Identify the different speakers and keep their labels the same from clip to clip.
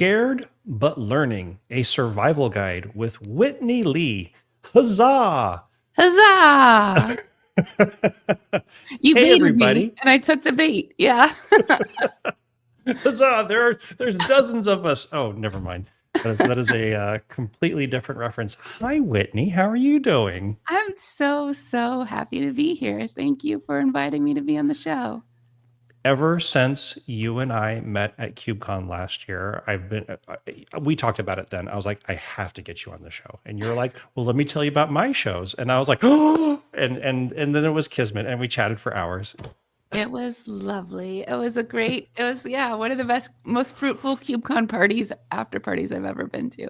Speaker 1: Scared but Learning, a survival guide with Whitney Lee. Huzzah!
Speaker 2: Huzzah! You
Speaker 1: Hey,
Speaker 2: baited me,
Speaker 1: everybody.
Speaker 2: and I took the bait. Yeah.
Speaker 1: Huzzah! There's dozens of us. Oh, never mind. That is a completely different reference. Hi, Whitney. How are you doing?
Speaker 2: I'm so happy to be here. Thank you for inviting me to be on the show.
Speaker 1: Ever since you and I met at KubeCon last year, we talked about it then. I was like, I have to get you on the show. And you're like, well, let me tell you about my shows. And I was like, oh, and then it was Kismet, and we chatted for hours.
Speaker 2: It was lovely. It was one of the best, most fruitful KubeCon after parties I've ever been to.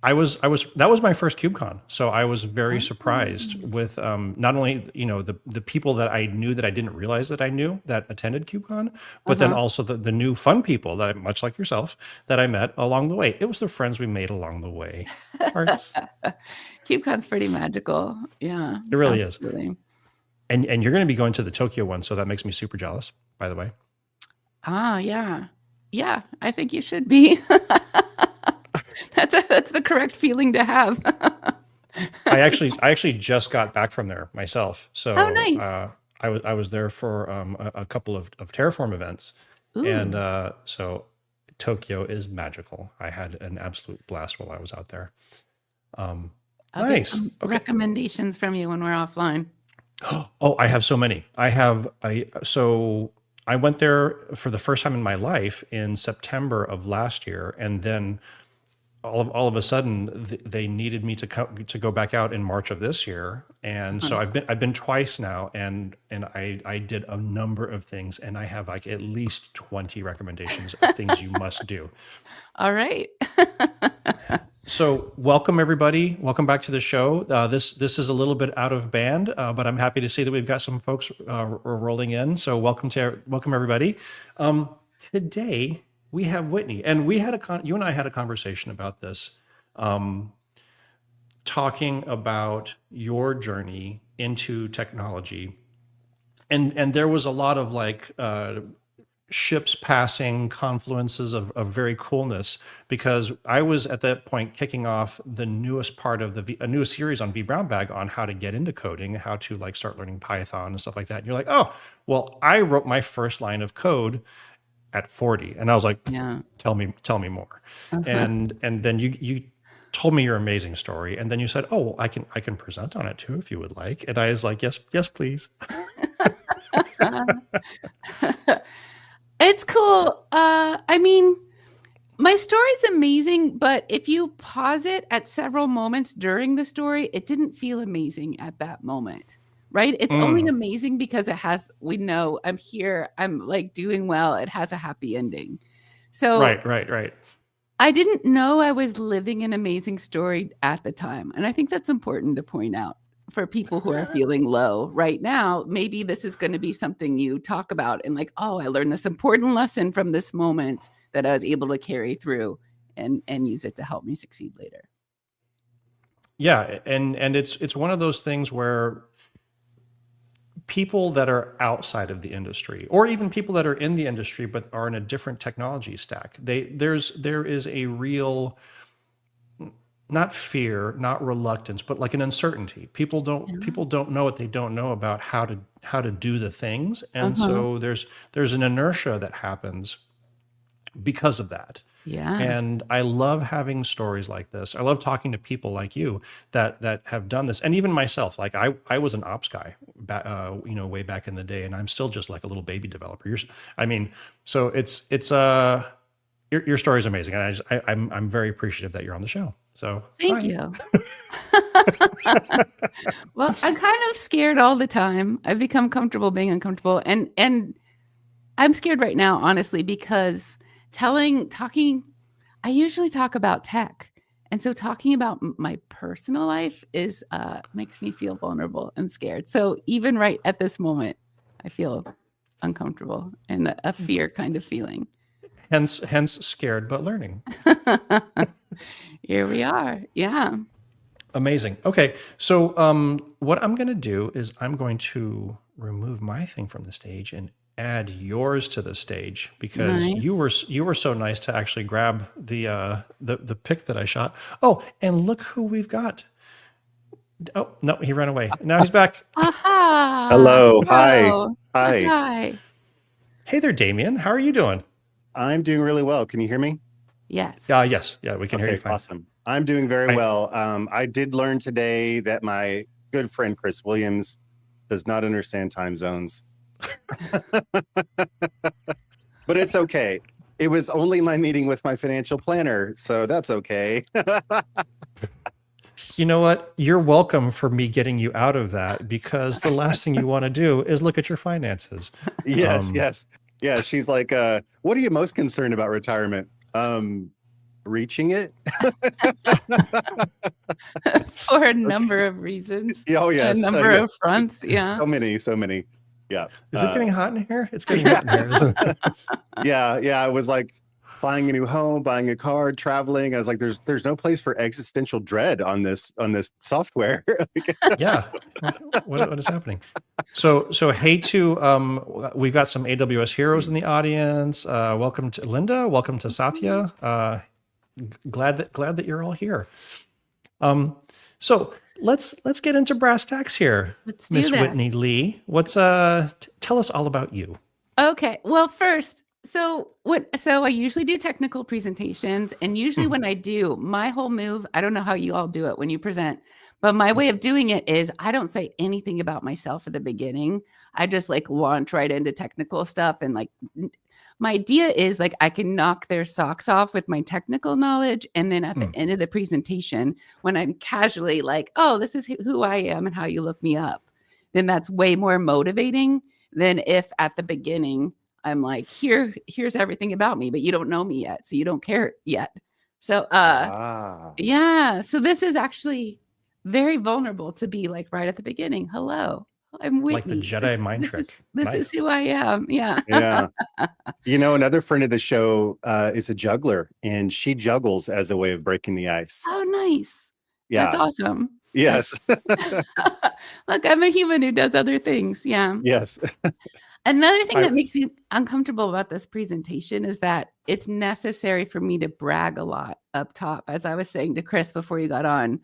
Speaker 1: That was my first KubeCon. So I was very
Speaker 2: Oh.
Speaker 1: surprised with not only, the people that I knew that I didn't realize that I knew that attended KubeCon, but then also the new fun people that, much like yourself, that I met along the way. It was the friends we made along the way. Hearts.
Speaker 2: KubeCon's pretty magical. Yeah.
Speaker 1: It really
Speaker 2: absolutely.
Speaker 1: is. And you're going to be going to the Tokyo one, so that makes me super jealous, by the way.
Speaker 2: Ah, yeah. Yeah, I think you should be. That's the correct feeling to have.
Speaker 1: I actually just got back from there myself. So
Speaker 2: Oh, nice.
Speaker 1: I was there for a couple of Terraform events.
Speaker 2: Ooh.
Speaker 1: And so Tokyo is magical. I had an absolute blast while I was out there.
Speaker 2: I'll
Speaker 1: Nice.
Speaker 2: get some recommendations from you when we're offline.
Speaker 1: Oh, I have so many. So I went there for the first time in my life in September of last year, and then all of a sudden they needed me to go back out in March of this year, and so I've been twice now, and I did a number of things, and I have like at least 20 recommendations of things you must do.
Speaker 2: All right.
Speaker 1: So welcome everybody. Welcome back to the show. This is a little bit out of band, but I'm happy to see that we've got some folks rolling in. So welcome everybody. Today we have Whitney, and you and I had a conversation about this, talking about your journey into technology, and there was a lot of like ships passing, confluences of very coolness, because I was at that point kicking off the newest part of a newest series on V Brown Bag on how to get into coding, how to like start learning Python and stuff like that. And you're like, oh, well, I wrote my first line of code at 40, and I was like,
Speaker 2: Yeah.
Speaker 1: tell me more. And then you told me your amazing story, and then you said, oh, well, I can present on it too if you would like. And I was like, yes, please.
Speaker 2: It's cool. I mean, my story's amazing, but if you pause it at several moments during the story, it didn't feel amazing at that moment, right? It's only amazing because we know I'm here, I'm like doing well, it has a happy ending. So
Speaker 1: Right.
Speaker 2: I didn't know I was living an amazing story at the time. And I think that's important to point out for people who are feeling low right now. Maybe this is going to be something you talk about and like, oh, I learned this important lesson from this moment that I was able to carry through and use it to help me succeed later.
Speaker 1: Yeah. And it's one of those things where people that are outside of the industry, or even people that are in the industry but are in a different technology stack, there is a real, not fear, not reluctance, but like an uncertainty. People don't know what they don't know about how to do the things, and so there's an inertia that happens because of that.
Speaker 2: Yeah.
Speaker 1: And I love having stories like this. I love talking to people like you that have done this, and even myself. Like I was an ops guy, way back in the day, and I'm still just like a little baby developer. So your story is amazing, and I'm very appreciative that you're on the show. So
Speaker 2: thank you. Well, I'm kind of scared all the time. I've become comfortable being uncomfortable, and I'm scared right now, honestly, because talking, I usually talk about tech. And so talking about my personal life makes me feel vulnerable and scared. So even right at this moment, I feel uncomfortable and a fear kind of feeling.
Speaker 1: Hence scared but learning.
Speaker 2: Here we are. Yeah.
Speaker 1: Amazing. Okay. So what I'm going to do is I'm going to remove my thing from the stage and add yours to the stage because
Speaker 2: Nice.
Speaker 1: you were so nice to actually grab the pic that I shot. Oh, and look who we've got. Oh, no, he ran away. Now he's back.
Speaker 2: Aha!
Speaker 3: Hello. Hi.
Speaker 2: Hello.
Speaker 3: Hi.
Speaker 2: Hi.
Speaker 1: Hey there, Damien. How are you doing?
Speaker 3: I'm doing really well. Can you hear me?
Speaker 2: Yes.
Speaker 1: Yes. Yeah, we can hear you
Speaker 3: Okay,
Speaker 1: fine.
Speaker 3: awesome. I'm doing very
Speaker 1: Right.
Speaker 3: well. I did learn today that my good friend Chris Williams does not understand time zones. But it's okay. It was only my meeting with my financial planner, so that's okay.
Speaker 1: You know what? You're welcome for me getting you out of that because the last thing you want to do is look at your finances.
Speaker 3: Yes, yes. Yeah, she's like, what are you most concerned about retirement? Reaching it?
Speaker 2: For a number of reasons.
Speaker 3: Oh, yes.
Speaker 2: A number of fronts. Yeah.
Speaker 3: So many. Yeah.
Speaker 1: Is it getting hot in here? It's getting hot in here, isn't it?
Speaker 3: Yeah. It was like buying a new home, buying a car, traveling. I was like, there's no place for existential dread on this software.
Speaker 1: Yeah. What is happening? So hey to we've got some AWS heroes in the audience. Welcome to Linda. Welcome to Satya. Glad that you're all here. So let's get into brass tacks here.
Speaker 2: Let's do
Speaker 1: Miss
Speaker 2: this.
Speaker 1: Whitney Lee. What's tell us all about you.
Speaker 2: Okay. Well, first, so I usually do technical presentations, and usually when I do, my whole move, I don't know how you all do it when you present, but my way of doing it is I don't say anything about myself at the beginning. I just like launch right into technical stuff, and like my idea is like I can knock their socks off with my technical knowledge, and then at the end of the presentation, when I'm casually like, "Oh, this is who I am and how you look me up," then that's way more motivating than if at the beginning I'm like, here's everything about me, but you don't know me yet, so you don't care yet. So yeah, so this is actually very vulnerable to be like right at the beginning. Hello, I'm Whitney.
Speaker 1: Like the Jedi mind trick.
Speaker 2: This is who I am. Yeah.
Speaker 3: Yeah. You know, another friend of the show is a juggler, and she juggles as a way of breaking the ice.
Speaker 2: Oh, nice.
Speaker 3: Yeah.
Speaker 2: That's awesome.
Speaker 3: Yes.
Speaker 2: Look, I'm a human who does other things. Yeah.
Speaker 3: Yes.
Speaker 2: Another thing that makes me uncomfortable about this presentation is that it's necessary for me to brag a lot up top. As I was saying to Chris before you got on,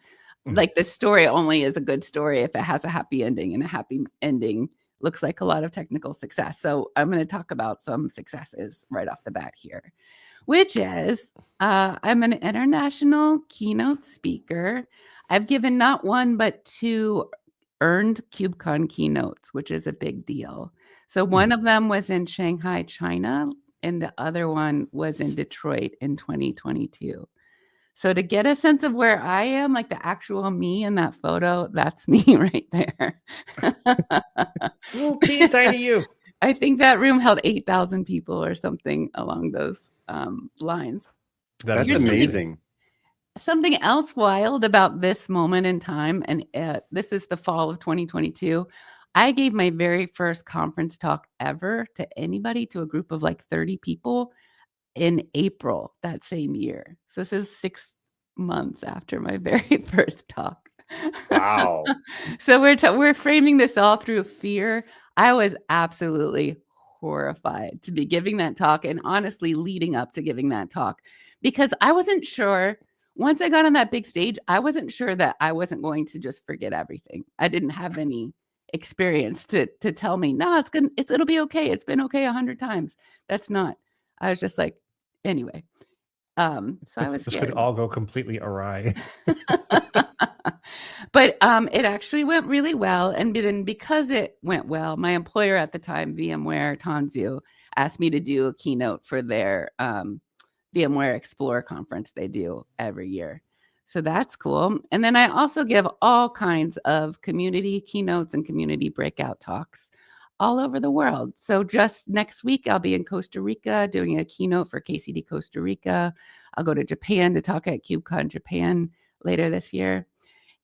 Speaker 2: like the story only is a good story if it has a happy ending, and a happy ending looks like a lot of technical success. So I'm going to talk about some successes right off the bat here, which is I'm an international keynote speaker. I've given not one, but two earned KubeCon keynotes, which is a big deal. So one of them was in Shanghai, China, and the other one was in Detroit in 2022. So to get a sense of where I am, like the actual me in that photo, that's me right there.
Speaker 1: Little teeny tiny you.
Speaker 2: I think that room held 8,000 people or something along those lines.
Speaker 3: That's amazing.
Speaker 2: Something else wild about this moment in time, and this is the fall of 2022. I gave my very first conference talk ever to anybody, to a group of like 30 people in April that same year. So this is 6 months after my very first talk.
Speaker 3: Wow.
Speaker 2: So we're framing this all through fear. I was absolutely horrified to be giving that talk, and honestly leading up to giving that talk, because I wasn't sure. Once I got on that big stage, I wasn't sure that I wasn't going to just forget everything. I didn't have any experience to tell me, no, it'll be okay. It's been okay 100 times. That's not. I was just like, anyway. So I was
Speaker 1: This
Speaker 2: scared.
Speaker 1: could all go completely awry.
Speaker 2: But it actually went really well. And then because it went well, my employer at the time, VMware Tanzu, asked me to do a keynote for their VMware Explore conference they do every year. So that's cool. And then I also give all kinds of community keynotes and community breakout talks all over the world. So just next week, I'll be in Costa Rica doing a keynote for KCD Costa Rica. I'll go to Japan to talk at KubeCon Japan later this year.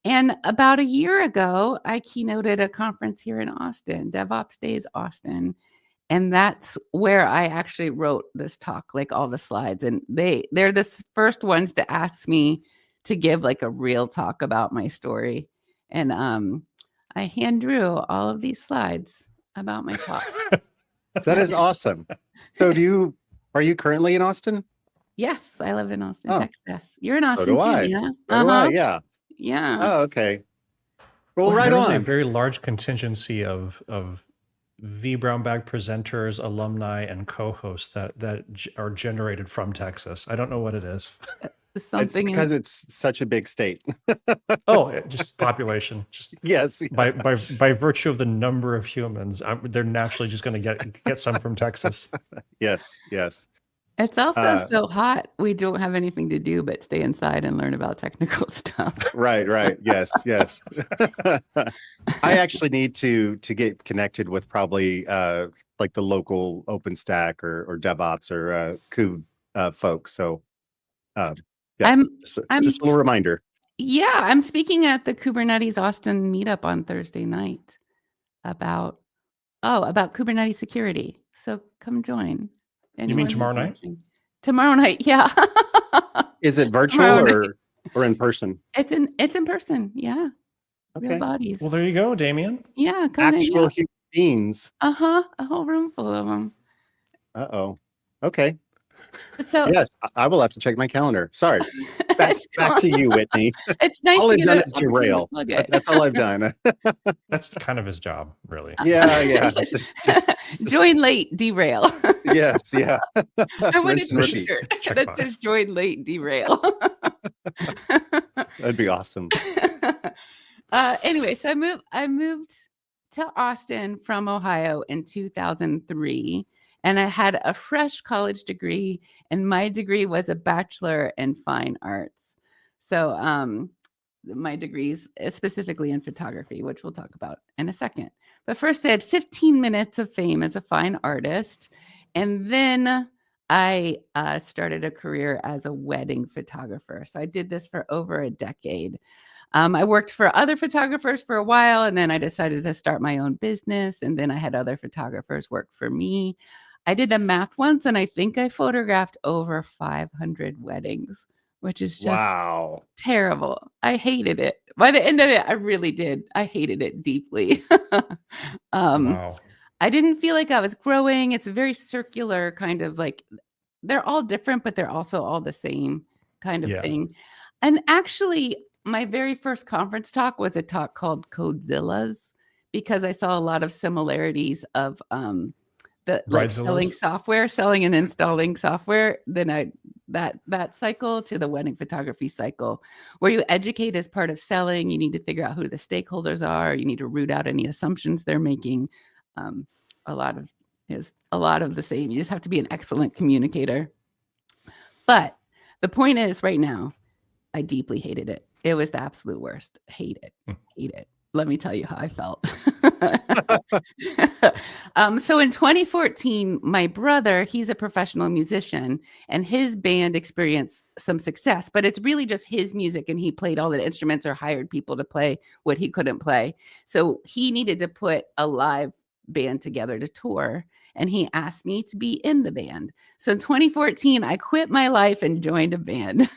Speaker 2: And about a year ago, I keynoted a conference here in Austin, DevOps Days Austin. And that's where I actually wrote this talk, like all the slides. And they're the first ones to ask me to give like a real talk about my story. And I hand drew all of these slides about my talk.
Speaker 3: That is awesome. So are you currently in Austin?
Speaker 2: Yes, I live in Austin,
Speaker 3: Oh,
Speaker 2: Texas. You're in
Speaker 3: so
Speaker 2: Austin
Speaker 3: do
Speaker 2: too,
Speaker 3: I.
Speaker 2: yeah?
Speaker 3: So do I,
Speaker 2: Uh-huh.
Speaker 3: yeah.
Speaker 2: Yeah.
Speaker 3: Oh, okay. Well,
Speaker 1: Well,
Speaker 3: right
Speaker 1: there is a
Speaker 3: on.
Speaker 1: very large contingency of V Brown Bag presenters, alumni, and co-hosts that are generated from Texas. I don't know what it is.
Speaker 3: It's
Speaker 2: Something in
Speaker 3: because it's such a big state.
Speaker 1: Oh, just population. Just
Speaker 3: Yes.
Speaker 1: by virtue of the number of humans, they're naturally just going to get some from Texas.
Speaker 3: Yes. Yes.
Speaker 2: It's also
Speaker 3: Uh,
Speaker 2: so hot, we don't have anything to do but stay inside and learn about technical stuff.
Speaker 3: right. Yes. Yes. I actually need to get connected with probably like the local OpenStack or DevOps or Kube folks. So yeah,
Speaker 2: I'm
Speaker 3: just a little reminder.
Speaker 2: Yeah, I'm speaking at the Kubernetes Austin meetup on Thursday night about Kubernetes security. So come join.
Speaker 1: You mean
Speaker 2: Anyone who's
Speaker 1: tomorrow night?
Speaker 2: watching. Tomorrow night, yeah.
Speaker 3: Is it virtual
Speaker 2: Tomorrow night.
Speaker 3: or in person?
Speaker 2: It's in person, yeah. Real
Speaker 3: Okay.
Speaker 2: bodies.
Speaker 1: Well, there you go, Damien.
Speaker 2: Yeah, come hang
Speaker 3: Actual
Speaker 2: out.
Speaker 3: human beings.
Speaker 2: A whole room full of them.
Speaker 3: Uh-oh. Okay.
Speaker 2: So
Speaker 3: Yes, I will have to check my calendar. Sorry. Back to you, Whitney.
Speaker 2: it's nice
Speaker 3: All
Speaker 2: to
Speaker 3: I've
Speaker 2: get
Speaker 3: done
Speaker 2: an
Speaker 3: is
Speaker 2: opportunity to
Speaker 3: derail.
Speaker 2: plug it.
Speaker 3: That's all I've done.
Speaker 1: That's kind of his job, really.
Speaker 3: Yeah.
Speaker 2: Join late, derail.
Speaker 3: Yes, yeah.
Speaker 2: I want
Speaker 3: Rinse
Speaker 2: a
Speaker 3: and repeat.
Speaker 2: t-shirt
Speaker 1: Check
Speaker 2: that
Speaker 1: box.
Speaker 2: says join late, derail.
Speaker 3: That'd be awesome.
Speaker 2: Anyway, so I moved to Austin from Ohio in 2003, and I had a fresh college degree, and my degree was a bachelor in fine arts. So my degrees specifically in photography, which we'll talk about in a second. But first, I had 15 minutes of fame as a fine artist, and then I started a career as a wedding photographer. So I did this for over a decade. I worked for other photographers for a while, and then I decided to start my own business, and then I had other photographers work for me. I did the math once, and I think I photographed over 500 weddings, which is just
Speaker 3: Wow.
Speaker 2: terrible. I hated it. By the end of it, I really did. I hated it deeply.
Speaker 1: Wow.
Speaker 2: I didn't feel like I was growing. It's a very circular kind of like, they're all different, but they're also all the same kind of
Speaker 1: Yeah.
Speaker 2: thing. And actually, my very first conference talk was a talk called Codezillas, because I saw a lot of similarities of the like selling and installing software. Then that cycle to the wedding photography cycle, where you educate as part of selling. You need to figure out who the stakeholders are. You need to root out any assumptions they're making. A lot of the same. You just have to be an excellent communicator. But the point is, right now, I deeply hated it. It was the absolute worst. Hate it. Let me tell you how I felt. So in 2014, my brother, he's a professional musician, and his band experienced some success, but it's really just his music, and he played all the instruments or hired people to play what he couldn't play. So he needed to put a live band together to tour, and he asked me to be in the band. So in 2014, I quit my life and joined a band.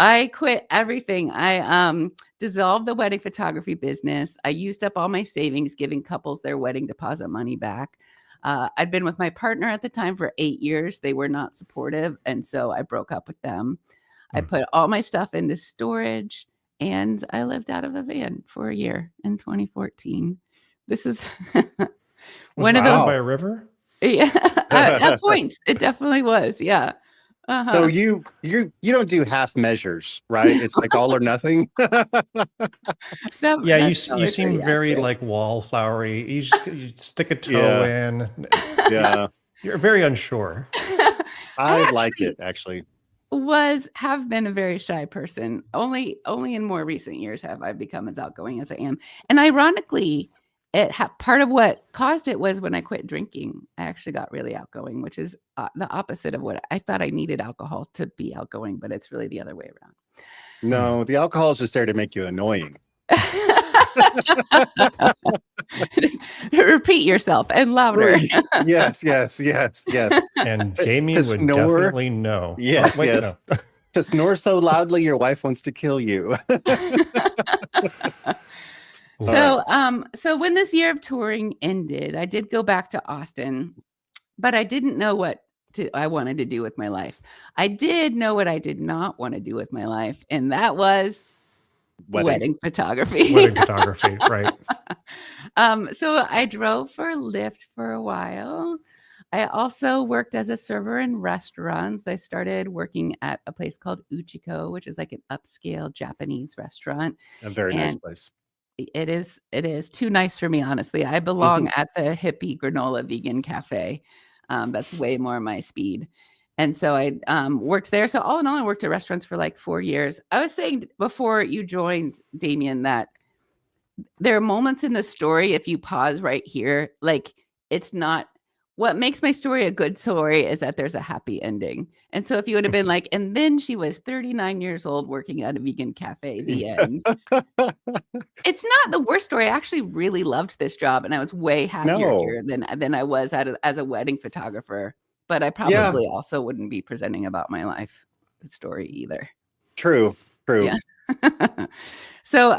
Speaker 2: I quit everything. I dissolved the wedding photography business. I used up all my savings, giving couples their wedding deposit money back. I'd been with my partner at the time for 8 years. They were not supportive, and so I broke up with them. I put all my stuff into storage, and I lived out of a van for a year in 2014. This is one of those
Speaker 1: by a river.
Speaker 2: Yeah, at points it definitely was. Yeah.
Speaker 3: So you don't do half measures, right? It's like all or nothing.
Speaker 1: Yeah, you
Speaker 2: That's probably
Speaker 1: seem
Speaker 2: pretty
Speaker 1: very
Speaker 2: accurate.
Speaker 1: like wallflowery. You stick a toe in.
Speaker 3: Yeah.
Speaker 1: You're very unsure.
Speaker 3: I like it actually.
Speaker 2: Have been a very shy person. Only in more recent years have I become as outgoing as I am. And ironically, part of what caused it was when I quit drinking. I actually got really outgoing, which is the opposite of what I thought I needed alcohol to be outgoing, but it's really the other way around.
Speaker 3: No, the alcohol is just there to make you annoying.
Speaker 2: Repeat yourself and louder.
Speaker 3: Yes.
Speaker 1: And Damien would
Speaker 3: snore.
Speaker 1: definitely know.
Speaker 3: Yes,
Speaker 1: Wait,
Speaker 3: yes.
Speaker 1: no.
Speaker 3: To snore so loudly your wife wants to kill you.
Speaker 2: So when this year of touring ended, I did go back to Austin, but I didn't know what I wanted to do with my life. I did know what I did not want to do with my life, and that was wedding photography.
Speaker 1: Wedding photography, right?
Speaker 2: So I drove for Lyft for a while. I also worked as a server in restaurants. I started working at a place called Uchiko, which is like an upscale Japanese restaurant.
Speaker 3: A very nice place.
Speaker 2: It is too nice for me, honestly. I belong at the hippie granola vegan cafe. That's way more my speed. And so I worked there. So all in all, I worked at restaurants for like 4 years. I was saying before you joined, Damien, that there are moments in the story, if you pause right here, like it's not what makes my story a good story is that there's a happy ending. And so if you would have been like, and then she was 39 years old working at a vegan cafe, the end. It's not the worst story. I actually really loved this job, and I was way happier here than I was as a wedding photographer. But I probably also wouldn't be presenting about my life story either.
Speaker 3: True.
Speaker 2: Yeah. So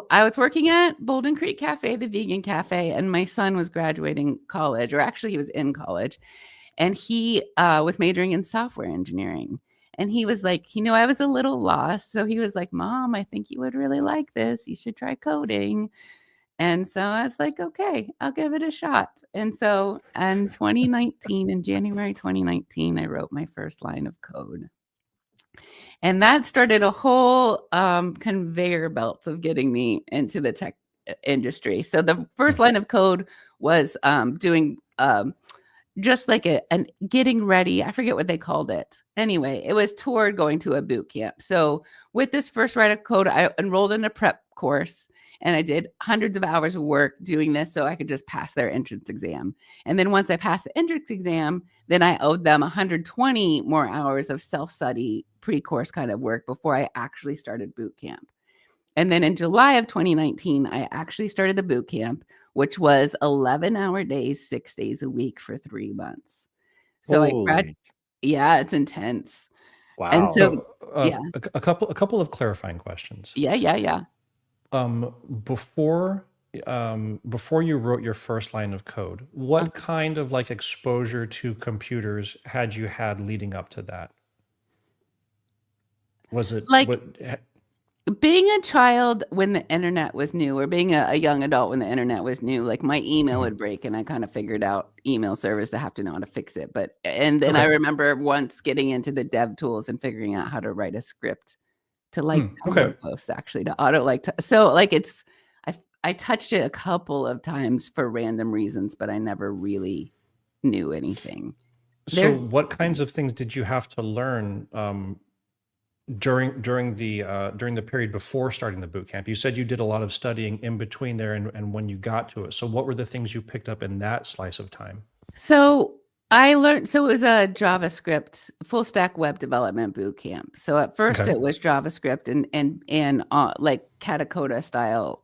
Speaker 2: I was working at Bolden Creek Cafe, the vegan cafe, and my son was graduating college, or actually he was in college, and he was majoring in software engineering. And he was like, he knew I was a little lost. So he was like, Mom, I think you would really like this. You should try coding. And so I was like, okay, I'll give it a shot. And so in January 2019, I wrote my first line of code. And that started a whole conveyor belt of getting me into the tech industry. So the first line of code was doing just like an getting ready. I forget what they called it. Anyway, it was toward going to a boot camp. So with this first line of code, I enrolled in a prep course, and I did hundreds of hours of work doing this so I could just pass their entrance exam. And then once I passed the entrance exam, then I owed them 120 more hours of self-study pre-course kind of work before I actually started boot camp. And then in July of 2019, I actually started the boot camp, which was 11-hour days, 6 days a week for 3 months. So it's intense.
Speaker 3: Wow.
Speaker 2: And so
Speaker 1: a couple of clarifying questions.
Speaker 2: Yeah.
Speaker 1: Before you wrote your first line of code, what kind of like exposure to computers had you had leading up to that? Was it
Speaker 2: like being a child when the internet was new, or being a young adult when the internet was new? Like my email would break, and I kind of figured out email service to have to know how to fix it. And then I remember once getting into the dev tools and figuring out how to write a script to like Tumblr posts, actually, to auto so like I touched it a couple of times for random reasons, but I never really knew anything.
Speaker 1: So what kinds of things did you have to learn during the period before starting the boot camp? You said you did a lot of studying in between there and when you got to it. So what were the things you picked up in that slice of time?
Speaker 2: So I learned, so it was a JavaScript full stack web development boot camp. So at first it was JavaScript and like Katacoda style,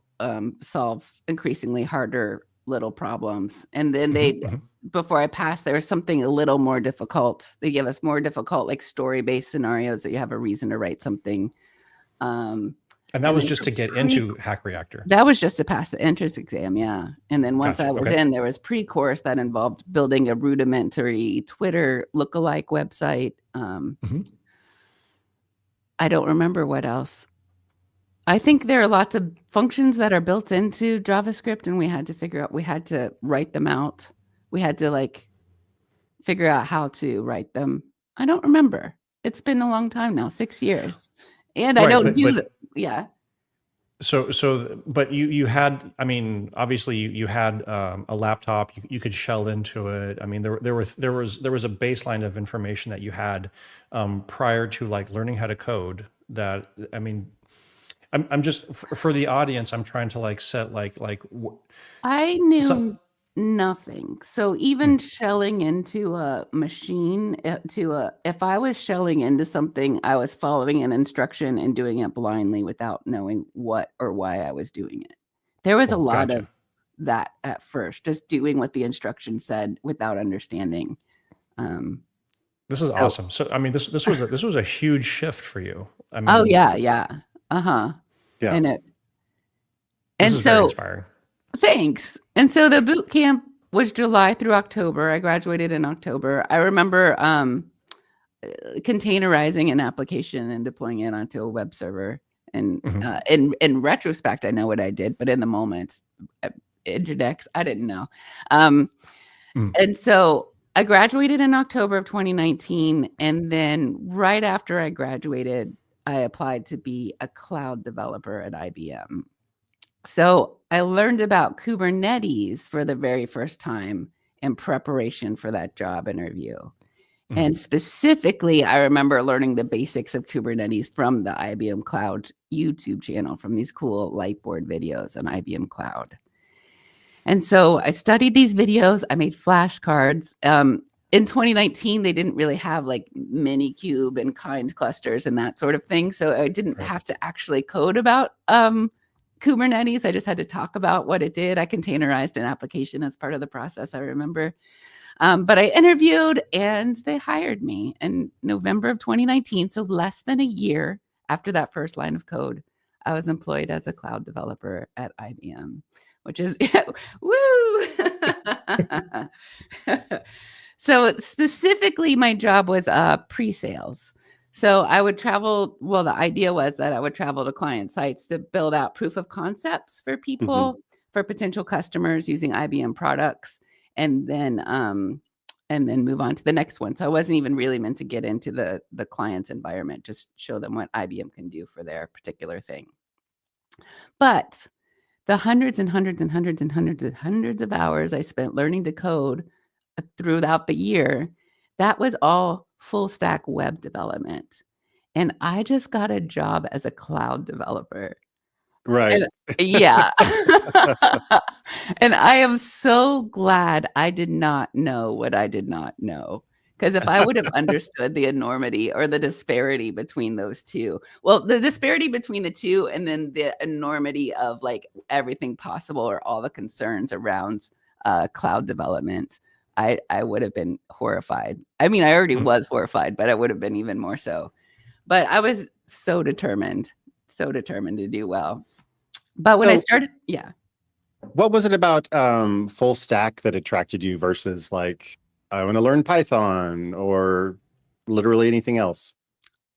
Speaker 2: solve increasingly harder little problems. And then before I passed, there was something a little more difficult. They give us more difficult, like story-based scenarios that you have a reason to write something.
Speaker 1: And that was just to get into Hack Reactor.
Speaker 2: That was just to pass the entrance exam, yeah. And then once I was in, there was pre-course that involved building a rudimentary Twitter lookalike website. I don't remember what else. I think there are lots of functions that are built into JavaScript, and we had to write them out. We had to like figure out how to write them. I don't remember. It's been a long time now, 6 years. And I don't do
Speaker 1: So, but you had, I mean, obviously you had a laptop. You could shell into it. I mean, there was a baseline of information that you had prior to like learning how to code. That, I mean, I'm just for the audience. I'm trying to like set
Speaker 2: I knew nothing. So even shelling into a machine, if I was shelling into something, I was following an instruction and doing it blindly without knowing what or why I was doing it. There was a lot of that at first, just doing what the instruction said without understanding.
Speaker 1: This is awesome. So I mean, this was a huge shift for you. I mean,
Speaker 2: yeah.
Speaker 3: Yeah.
Speaker 2: And
Speaker 1: This
Speaker 2: And
Speaker 1: is very
Speaker 2: so
Speaker 1: inspiring.
Speaker 2: thanks. And so the boot camp was July through October. I graduated in October. I remember containerizing an application and deploying it onto a web server. And in retrospect, I know what I did, but in the moment, Introdex, I didn't know. And so I graduated in October of 2019. And then right after I graduated, I applied to be a cloud developer at IBM. So I learned about Kubernetes for the very first time in preparation for that job interview. And specifically, I remember learning the basics of Kubernetes from the IBM Cloud YouTube channel, from these cool Lightboard videos on IBM Cloud. And so I studied these videos. I made flashcards. In 2019, they didn't really have like Minikube and Kind clusters and that sort of thing. So I didn't have to actually code about Kubernetes. I just had to talk about what it did. I containerized an application as part of the process, I remember. But I interviewed and they hired me in November of 2019. So less than a year after that first line of code, I was employed as a cloud developer at IBM, which is, woo! So specifically, my job was pre-sales. So I would travel. Well, the idea was that I would travel to client sites to build out proof of concepts for people, for potential customers using IBM products, and then move on to the next one. So I wasn't even really meant to get into the client's environment, just show them what IBM can do for their particular thing. But the hundreds and hundreds and hundreds and hundreds and hundreds of hours I spent learning to code throughout the year, that was all full stack web development. And I just got a job as a cloud developer.
Speaker 3: Right.
Speaker 2: And, yeah. And I am so glad I did not know what I did not know. Because if I would have understood the enormity or the disparity between those two, well, the disparity between the two and then the enormity of like everything possible or all the concerns around cloud development, I would have been horrified. I mean, I already was horrified, but I would have been even more so. But I was so determined to do well. But when I started,
Speaker 3: What was it about full stack that attracted you versus like, I want to learn Python or literally anything else?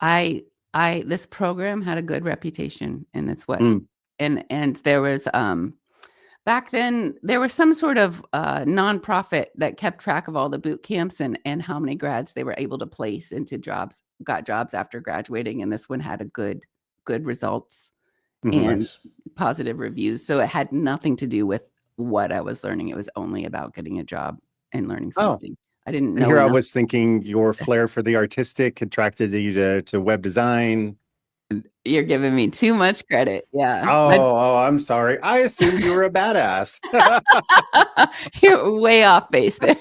Speaker 2: This program had a good reputation, and that's what, and there was, back then there was some sort of nonprofit that kept track of all the boot camps and how many grads they were able to place into jobs, got jobs after graduating. And this one had a good results and positive reviews. So it had nothing to do with what I was learning. It was only about getting a job and learning something. I didn't know.
Speaker 3: Here I was thinking your flair for the artistic attracted you to web design.
Speaker 2: You're giving me too much credit. Yeah.
Speaker 3: Oh, I'm sorry. I assumed you were a badass.
Speaker 2: You're way off base there.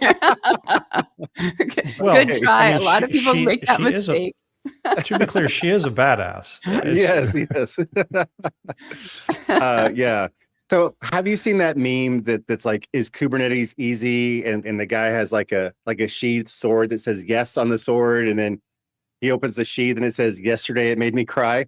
Speaker 1: Well,
Speaker 2: good try.
Speaker 1: I mean,
Speaker 2: a lot of people make that mistake.
Speaker 1: To be clear, she is a badass.
Speaker 3: Yes. Yeah. So have you seen that meme that's like, is Kubernetes easy? And the guy has like a sheathed sword that says yes on the sword, and then he opens the sheath and it says, "Yesterday it made me cry."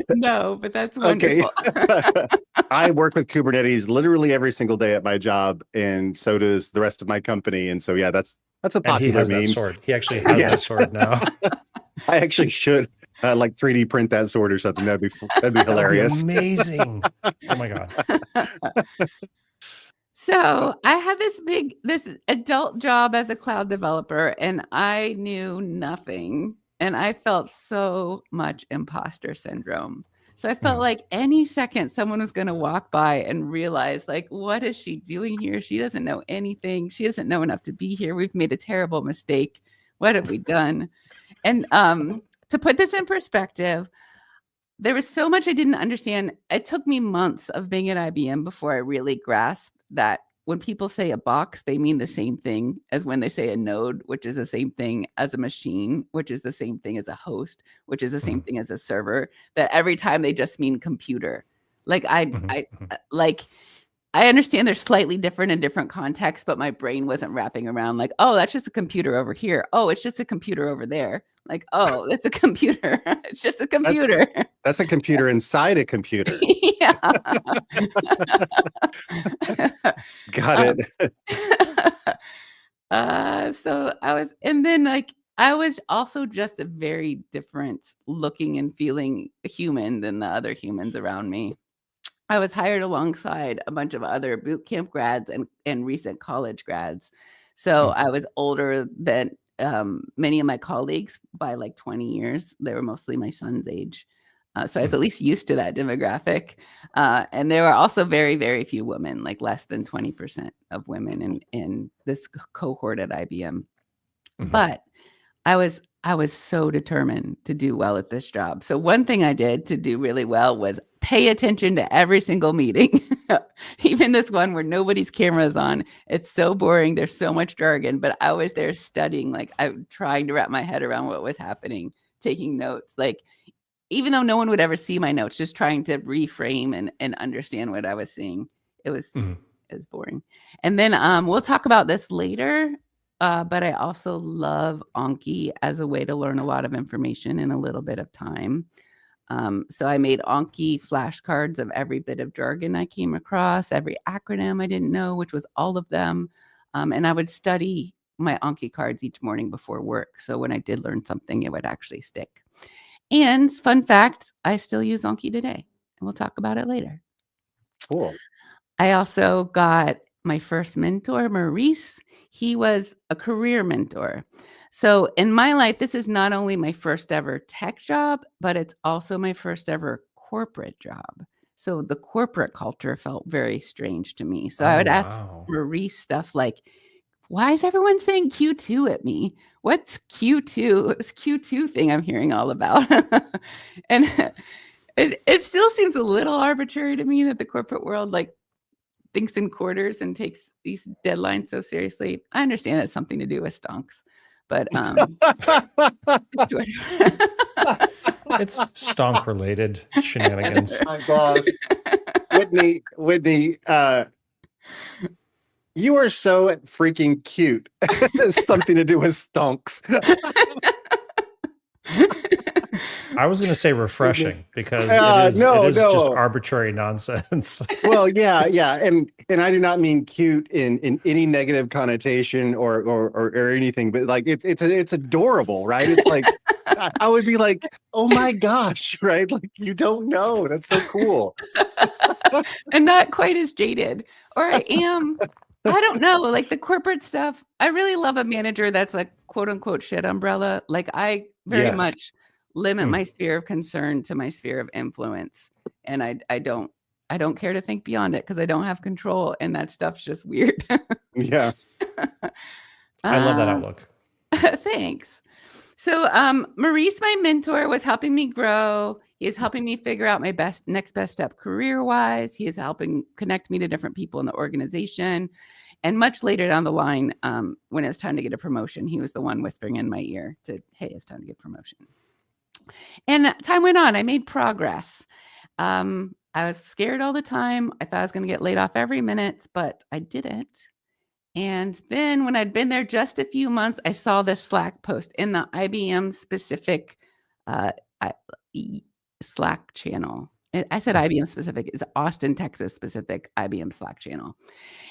Speaker 2: No, but that's wonderful.
Speaker 3: Okay. I work with Kubernetes literally every single day at my job, and so does the rest of my company. And so, yeah, that's a popular
Speaker 1: he has
Speaker 3: meme.
Speaker 1: that sword. He actually has that sword now.
Speaker 3: I actually should like 3D print that sword or something. That'd be hilarious.
Speaker 1: That'd be amazing. Oh my God.
Speaker 2: So I had this adult job as a cloud developer, and I knew nothing. And I felt so much imposter syndrome. So I felt like any second someone was going to walk by and realize, like, what is she doing here? She doesn't know anything. She doesn't know enough to be here. We've made a terrible mistake. What have we done? And to put this in perspective, there was so much I didn't understand. It took me months of being at IBM before I really grasped that when people say a box, they mean the same thing as when they say a node, which is the same thing as a machine, which is the same thing as a host, which is the same thing as a server, that every time they just mean computer. Like I understand they're slightly different in different contexts, but my brain wasn't wrapping around like, oh, that's just a computer over here. Oh, it's just a computer over there. Like, oh, it's a computer. It's just a computer.
Speaker 3: That's a computer inside a computer.
Speaker 2: Yeah.
Speaker 3: Got
Speaker 2: Um,
Speaker 3: it.
Speaker 2: so I was, and then like I was also just a very different looking and feeling human than the other humans around me. I was hired alongside a bunch of other boot camp grads and recent college grads. So I was older than many of my colleagues by like 20 years. They were mostly my son's age. So I was at least used to that demographic. And there were also very, very few women, like less than 20% of women in this cohort at IBM. But I was so determined to do well at this job. So one thing I did to do really well was pay attention to every single meeting, even this one where nobody's camera is on. It's so boring. There's so much jargon, but I was there studying, like I'm trying to wrap my head around what was happening, taking notes, like even though no one would ever see my notes, just trying to reframe and understand what I was seeing. It was boring. And then we'll talk about this later. But I also love Anki as a way to learn a lot of information in a little bit of time. So I made Anki flashcards of every bit of jargon I came across, every acronym I didn't know, which was all of them. And I would study my Anki cards each morning before work. So when I did learn something, it would actually stick. And fun fact, I still use Anki today. And we'll talk about it later.
Speaker 3: Cool.
Speaker 2: I also got my first mentor, Maurice. He was a career mentor. So in my life, this is not only my first ever tech job, but it's also my first ever corporate job. So the corporate culture felt very strange to me. So I would ask Maurice stuff like, why is everyone saying Q2 at me? What's Q2? This Q2 thing I'm hearing all about. And it still seems a little arbitrary to me that the corporate world like thinks in quarters and takes these deadlines so seriously. I understand it's something to do with stonks, but
Speaker 1: it's stonk related shenanigans.
Speaker 3: Oh my gosh. Whitney, you are so freaking cute. Something to do with stonks.
Speaker 1: I was going to say refreshing because it is just arbitrary nonsense.
Speaker 3: Well, yeah, and I do not mean cute in any negative connotation or anything, but like it's adorable, right? It's like I would be like, oh my gosh, right? Like you don't know, that's so cool.
Speaker 2: And not quite as jaded, or I am. I don't know, like the corporate stuff. I really love a manager that's like quote unquote shit umbrella. Like I very much limit my sphere of concern to my sphere of influence. And I don't care to think beyond it because I don't have control. And that stuff's just weird.
Speaker 3: Yeah.
Speaker 1: I love that outlook.
Speaker 2: Thanks. So Maurice, my mentor, was helping me grow. He is helping me figure out my next best step career-wise. He is helping connect me to different people in the organization. And much later down the line, when it was time to get a promotion, he was the one whispering in my ear to, hey, it's time to get a promotion. And time went on. I made progress. I was scared all the time. I thought I was going to get laid off every minute, but I didn't. And then when I'd been there just a few months, I saw this Slack post in the IBM specific Slack channel. I said IBM specific. It's Austin, Texas specific IBM Slack channel.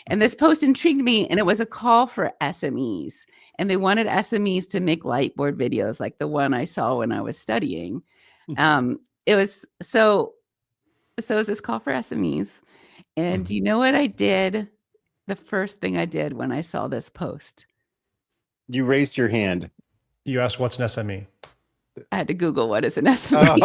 Speaker 2: And this post intrigued me, and it was a call for SMEs. And they wanted SMEs to make lightboard videos like the one I saw when I was studying. It was so it was this call for SMEs. And do you know what I did? The first thing I did when I saw this post.
Speaker 3: You raised your hand.
Speaker 1: You asked what's an SME?
Speaker 2: I had to Google what is an SME.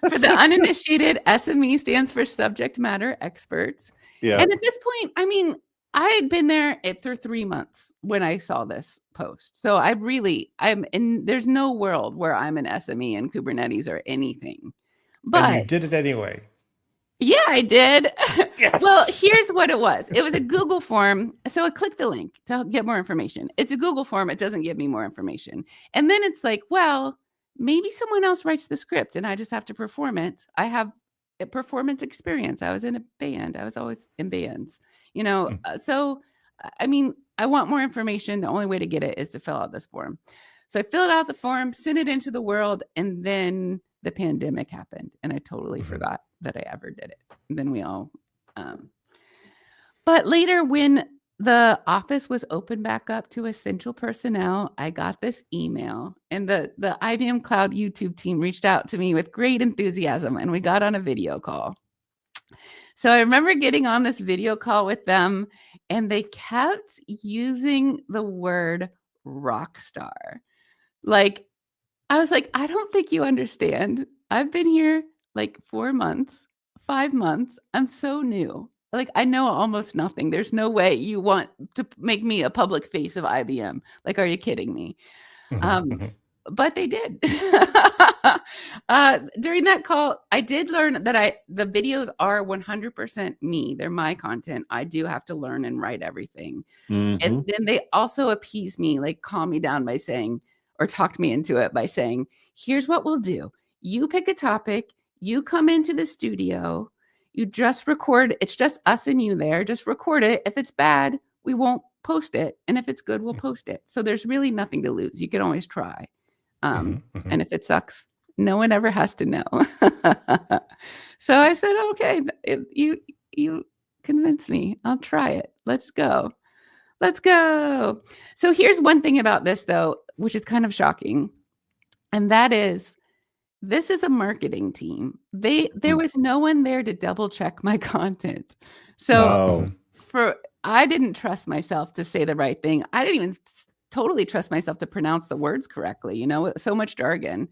Speaker 2: For the uninitiated, SME stands for subject matter experts.
Speaker 3: Yeah.
Speaker 2: And at this point, I mean, I had been there for 3 months when I saw this post. So there's no world where I'm an SME in Kubernetes or anything. But
Speaker 1: and you did it anyway.
Speaker 2: Yeah, I did.
Speaker 1: Yes.
Speaker 2: Well, here's what it was. It was a Google form. So I clicked the link to get more information. It's a Google form. It doesn't give me more information. And then it's like, well, maybe someone else writes the script and I just have to perform it. I have a performance experience. I was in a band. I was always in bands, So I mean, I want more information. The only way to get it is to fill out this form. So I filled out the form, sent it into the world, and then the pandemic happened, and I totally forgot that I ever did it. And then we all, but later when the office was opened back up to essential personnel, I got this email, and the IBM Cloud YouTube team reached out to me with great enthusiasm, and we got on a video call. So I remember getting on this video call with them, and they kept using the word rock star. Like, I was like, I don't think you understand. I've been here like 4 months, 5 months. I'm so new. Like, I know almost nothing. There's no way you want to make me a public face of IBM. Like, are you kidding me? But they did. During that call, I did learn that the videos are 100% me. They're my content. I do have to learn and write everything. And then they also appease me, like calm me down by saying, or talked me into it by saying, here's what we'll do. You pick a topic, you come into the studio, you just record. It's just us and you there. Just record it. If it's bad, we won't post it. And if it's good, we'll post it. So there's really nothing to lose. You can always try. And if it sucks, no one ever has to know. So I said, okay, you convinced me. I'll try it. Let's go. Let's go. So here's one thing about this, though, which is kind of shocking. And that is, this is a marketing team. There was no one there to double check my content. So I didn't trust myself to say the right thing. I didn't even totally trust myself to pronounce the words correctly. So much jargon.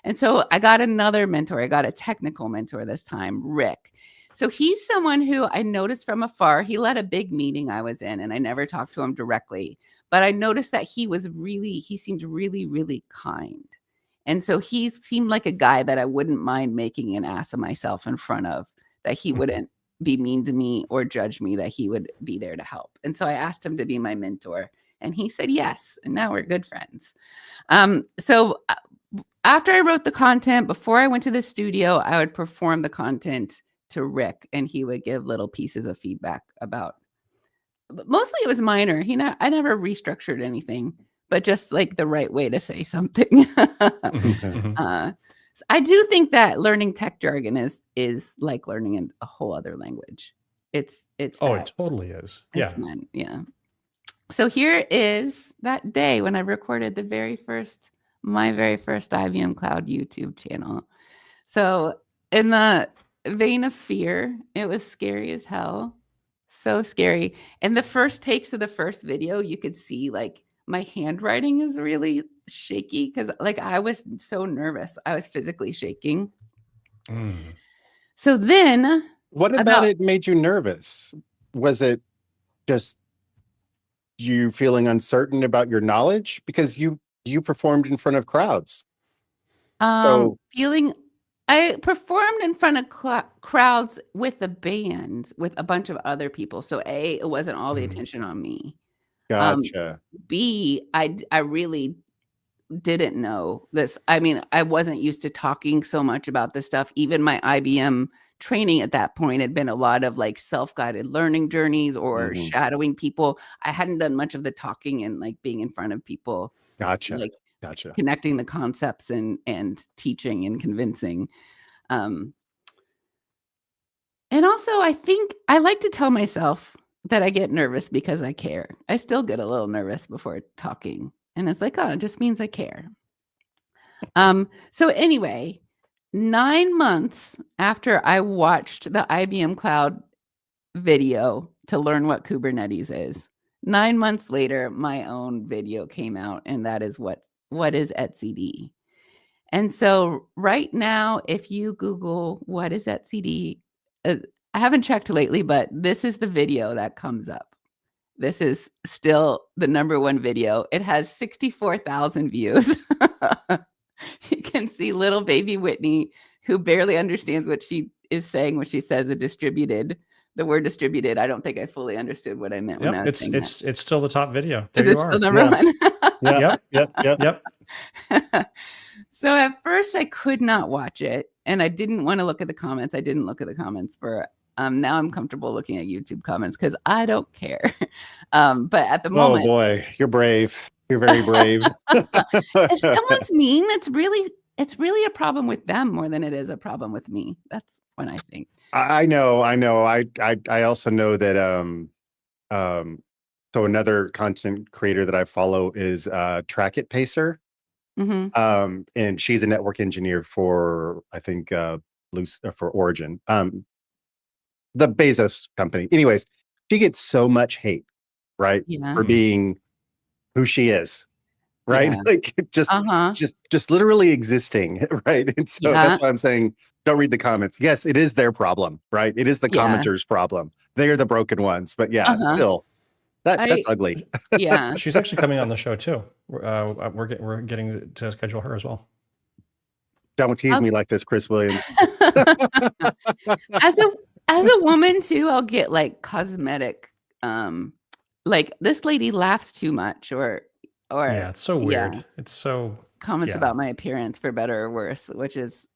Speaker 2: And so I got another mentor. I got a technical mentor this time, Rick. So he's someone who I noticed from afar. He led a big meeting I was in, and I never talked to him directly. But I noticed that he seemed really, really kind. And so he seemed like a guy that I wouldn't mind making an ass of myself in front of, that he wouldn't be mean to me or judge me, that he would be there to help. And so I asked him to be my mentor, and he said yes. And now we're good friends. So after I wrote the content, before I went to the studio, I would perform the content to Rick, and he would give little pieces of feedback about, but mostly it was minor. I never restructured anything, but just like the right way to say something. I do think that learning tech jargon is like learning a whole other languge. It
Speaker 1: totally is. Yeah.
Speaker 2: Yeah. So here is that day when I recorded my very first IBM Cloud YouTube channel. So in the vein of fear, it was scary as hell. So scary. And the first takes of the first video, you could see like my handwriting is really shaky because like I was so nervous. I was physically shaking. So then
Speaker 3: what about it made you nervous? Was it just you feeling uncertain about your knowledge? Because you performed in front of crowds.
Speaker 2: I performed in front of crowds with a band, with a bunch of other people. So A, it wasn't all the attention on me.
Speaker 3: Gotcha.
Speaker 2: B, I really didn't know this. I mean, I wasn't used to talking so much about this stuff. Even my IBM training at that point had been a lot of like self-guided learning journeys or shadowing people. I hadn't done much of the talking and like being in front of people.
Speaker 3: Gotcha.
Speaker 2: Like
Speaker 3: Gotcha.
Speaker 2: Connecting the concepts and teaching and convincing. And also, I think I like to tell myself that I get nervous because I care. I still get a little nervous before talking. And it's like, oh, it just means I care. So anyway, 9 months after I watched the IBM Cloud video to learn what Kubernetes is, 9 months later, my own video came out, and that is what is etcd. And so right now, if you Google what is etcd, I haven't checked lately, but this is the video that comes up. This is still the #1 video. It has 64,000 views. You can see little baby Whitney, who barely understands what she is saying when she says the word distributed. I don't think I fully understood what I meant when I was saying that.
Speaker 1: It's still the top video. There
Speaker 2: is
Speaker 1: you
Speaker 2: it
Speaker 1: are.
Speaker 2: still #1?
Speaker 3: Yep.
Speaker 2: So at first I could not watch it, and I didn't want to look at the comments. I didn't look at the comments for Now I'm comfortable looking at YouTube comments because I don't care. But at the
Speaker 3: Oh
Speaker 2: moment,
Speaker 3: boy, you're brave. You're very brave.
Speaker 2: if someone's mean, it's really a problem with them more than it is a problem with me. That's what I think.
Speaker 3: I know. I also know that so another content creator that I follow is Track It Pacer.
Speaker 2: Hmm.
Speaker 3: And she's a network engineer for, I think, for Origin, the Bezos company. Anyways, she gets so much hate, right,
Speaker 2: Yeah.
Speaker 3: for being who she is, right?
Speaker 2: Yeah.
Speaker 3: Like
Speaker 2: Uh-huh.
Speaker 3: just literally existing, right? And so
Speaker 2: Yeah.
Speaker 3: that's why I'm saying, don't read the comments. Yes, it is their problem, right? It is the
Speaker 2: Yeah.
Speaker 3: commenters' problem. They are the broken ones. But yeah,
Speaker 2: Uh-huh.
Speaker 3: still, that's
Speaker 2: I
Speaker 3: ugly.
Speaker 2: yeah.
Speaker 1: She's actually coming on the show too. We're getting to schedule her as well.
Speaker 3: Don't tease
Speaker 2: I'll-
Speaker 3: me like this, Chris Williams.
Speaker 2: as a woman too, I'll get like cosmetic, like this lady laughs too much, or
Speaker 1: Yeah, it's so
Speaker 2: yeah,
Speaker 1: weird. It's so
Speaker 2: comments
Speaker 1: yeah.
Speaker 2: about my appearance for better or worse, which just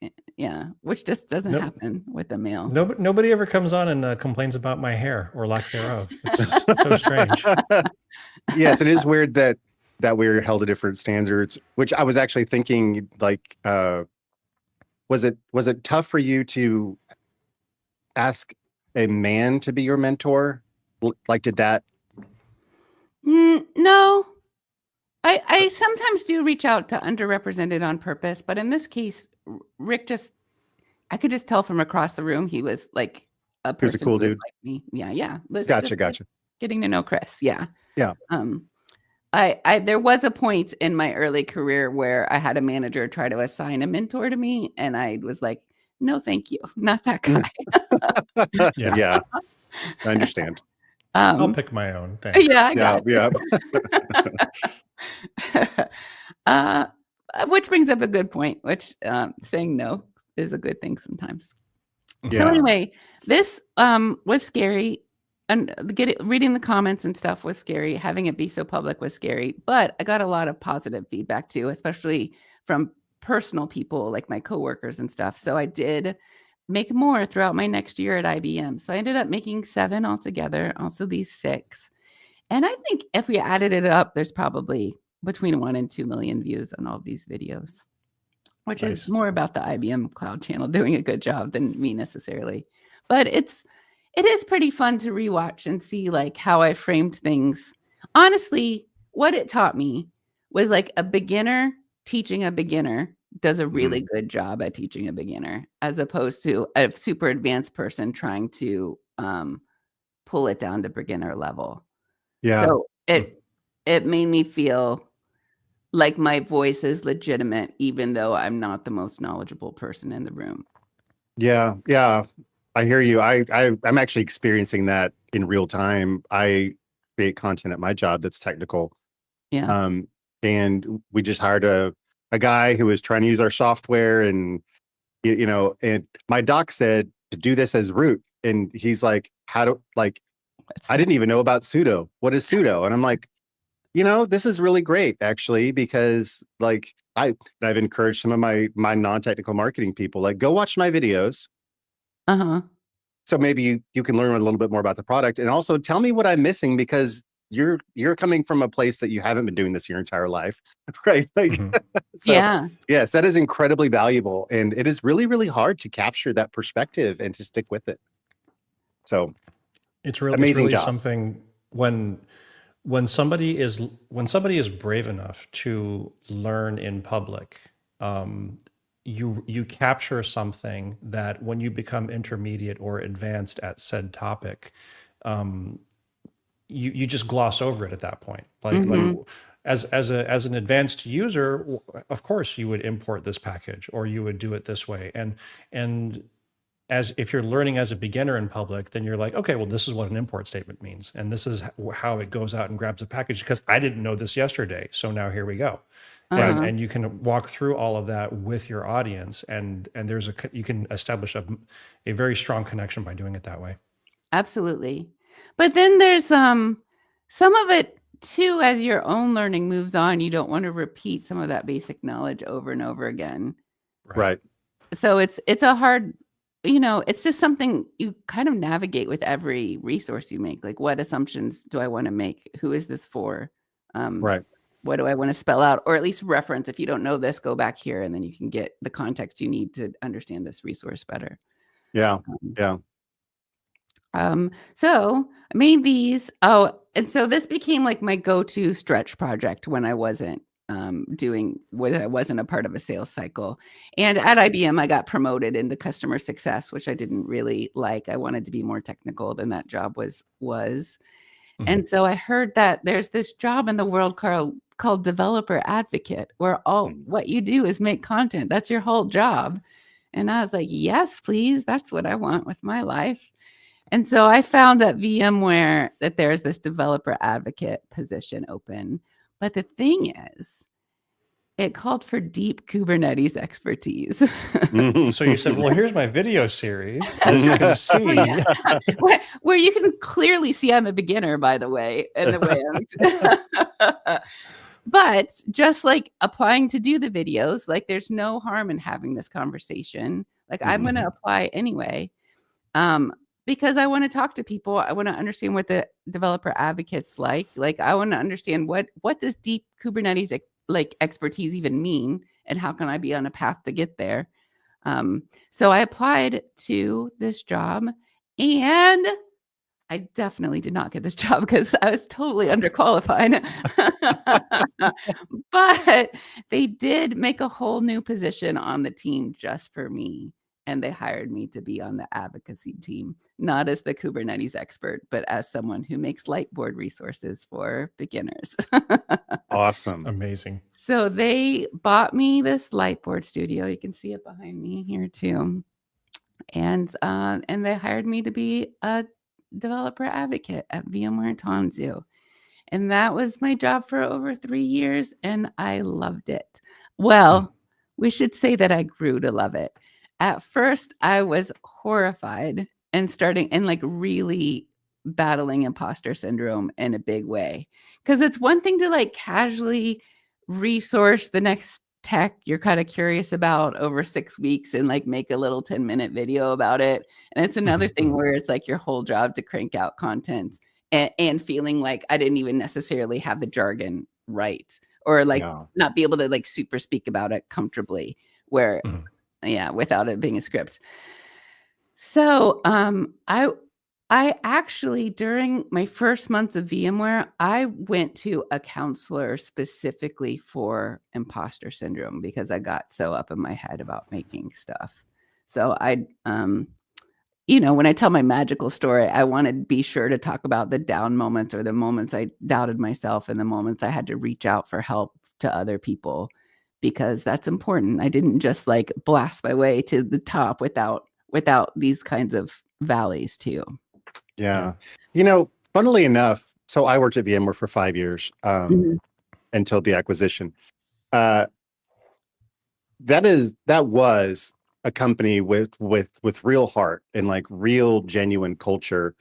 Speaker 2: doesn't
Speaker 1: Nope.
Speaker 2: happen with a male.
Speaker 1: Nobody ever comes on and complains about my hair or lack thereof. It's so strange.
Speaker 3: Yes, it is weird that we're held to different standards, which I was actually thinking, like, was it tough for you to ask a man to be your mentor? Like, did that?
Speaker 2: No, I sometimes do reach out to underrepresented on purpose, but in this case, Rick I could just tell from across the room he was like a
Speaker 3: He was a
Speaker 2: person
Speaker 3: cool
Speaker 2: who was
Speaker 3: dude.
Speaker 2: like me. Yeah.
Speaker 3: Gotcha.
Speaker 2: Getting to know Chris. Yeah.
Speaker 3: Yeah.
Speaker 2: I there was a point in my early career where I had a manager try to assign a mentor to me, and I was like, no, thank you, not that guy.
Speaker 3: Yeah, I understand.
Speaker 1: I'll pick my own. Thanks.
Speaker 2: Yeah, I got
Speaker 3: Yeah.
Speaker 2: which brings up a good point, which saying no is a good thing sometimes.
Speaker 3: Yeah.
Speaker 2: So anyway, this was scary, and reading the comments and stuff was scary. Having it be so public was scary, but I got a lot of positive feedback too, especially from personal people like my coworkers and stuff. So I did make more throughout my next year at IBM. So I ended up making 7 altogether, also these 6. And I think if we added it up, there's probably between 1 and 2 million views on all of these videos, which
Speaker 1: Nice.
Speaker 2: is more about the IBM Cloud channel doing a good job than me necessarily. But it is pretty fun to rewatch and see like how I framed things. Honestly, what it taught me was like a beginner teaching a beginner does a really good job at teaching a beginner, as opposed to a super advanced person trying to pull it down to beginner level.
Speaker 3: Yeah.
Speaker 2: So it made me feel like my voice is legitimate, even though I'm not the most knowledgeable person in the room.
Speaker 3: Yeah. I hear you. I'm actually experiencing that in real time. I create content at my job that's technical.
Speaker 2: Yeah.
Speaker 3: And we just hired a guy who was trying to use our software, and and my doc said to do this as root, and he's like, I didn't even know about sudo. What is sudo? And I'm like, this is really great actually, because like I've encouraged some of my non-technical marketing people, like, go watch my videos.
Speaker 2: Uh-huh.
Speaker 3: So maybe you can learn a little bit more about the product, and also tell me what I'm missing, because you're coming from a place that you haven't been doing this your entire life, right? Like, so,
Speaker 2: yeah.
Speaker 3: yes, that is incredibly valuable, and it is really, really hard to capture that perspective and to stick with it. So
Speaker 1: It's
Speaker 3: amazing
Speaker 1: really
Speaker 3: job.
Speaker 1: something when somebody is brave enough to learn in public. You capture something that when you become intermediate or advanced at said topic, you just gloss over it at that point. Like as an advanced user, of course you would import this package or you would do it this way. And as if you're learning as a beginner in public, then you're like, okay, well, this is what an import statement means, and this is how it goes out and grabs a package, because I didn't know this yesterday. So now here we go. And you can walk through all of that with your audience, and you can establish a very strong connection by doing it that way.
Speaker 2: Absolutely. But then there's some of it too, as your own learning moves on, you don't want to repeat some of that basic knowledge over and over again.
Speaker 3: Right.
Speaker 2: So it's a hard it's just something you kind of navigate with every resource you make. Like, what assumptions do I want to make? Who is this for?
Speaker 3: Right.
Speaker 2: What do I want to spell out? Or at least reference. If you don't know this, go back here, and then you can get the context you need to understand this resource better.
Speaker 3: Yeah. Yeah.
Speaker 2: So I made these. Oh, and so this became like my go-to stretch project when I wasn't I wasn't a part of a sales cycle. And at IBM, I got promoted into customer success, which I didn't really like. I wanted to be more technical than that job was. And so I heard that there's this job in the world called developer advocate, where what you do is make content. That's your whole job. And I was like, yes, please. That's what I want with my life. And so I found at VMware that there's this developer advocate position open. But the thing is, it called for deep Kubernetes expertise.
Speaker 1: So you said, well, here's my video series, as you can see.
Speaker 2: Where you can clearly see I'm a beginner, by the way, in the way but just like applying to do the videos, like there's no harm in having this conversation. Like I'm going to apply anyway. Because I want to talk to people. I want to understand what the developer advocate's like. Like I want to understand what does deep Kubernetes expertise even mean, and how can I be on a path to get there? So I applied to this job, and I definitely did not get this job because I was totally underqualified. But they did make a whole new position on the team just for me. And they hired me to be on the advocacy team, not as the Kubernetes expert, but as someone who makes Lightboard resources for beginners.
Speaker 3: Awesome.
Speaker 1: Amazing.
Speaker 2: So they bought me this Lightboard studio. You can see it behind me here too. And they hired me to be a developer advocate at VMware Tanzu. And that was my job for over 3 years, and I loved it. Well, we should say that I grew to love it. At first, I was horrified and really battling imposter syndrome in a big way. Because it's one thing to like casually resource the next tech you're kind of curious about over 6 weeks and like make a little 10-minute video about it. And it's another thing where it's like your whole job to crank out content and feeling like I didn't even necessarily have the jargon right, or like not be able to like super speak about it comfortably without it being a script. So I actually, during my first months of VMware, I went to a counselor specifically for imposter syndrome because I got so up in my head about making stuff. So when I tell my magical story, I want to be sure to talk about the down moments, or the moments I doubted myself, and the moments I had to reach out for help to other people, because that's important. I didn't just like blast my way to the top without these kinds of valleys too.
Speaker 3: Yeah. Funnily enough, so I worked at VMware for 5 years until the acquisition. That was a company with real heart and like real genuine culture,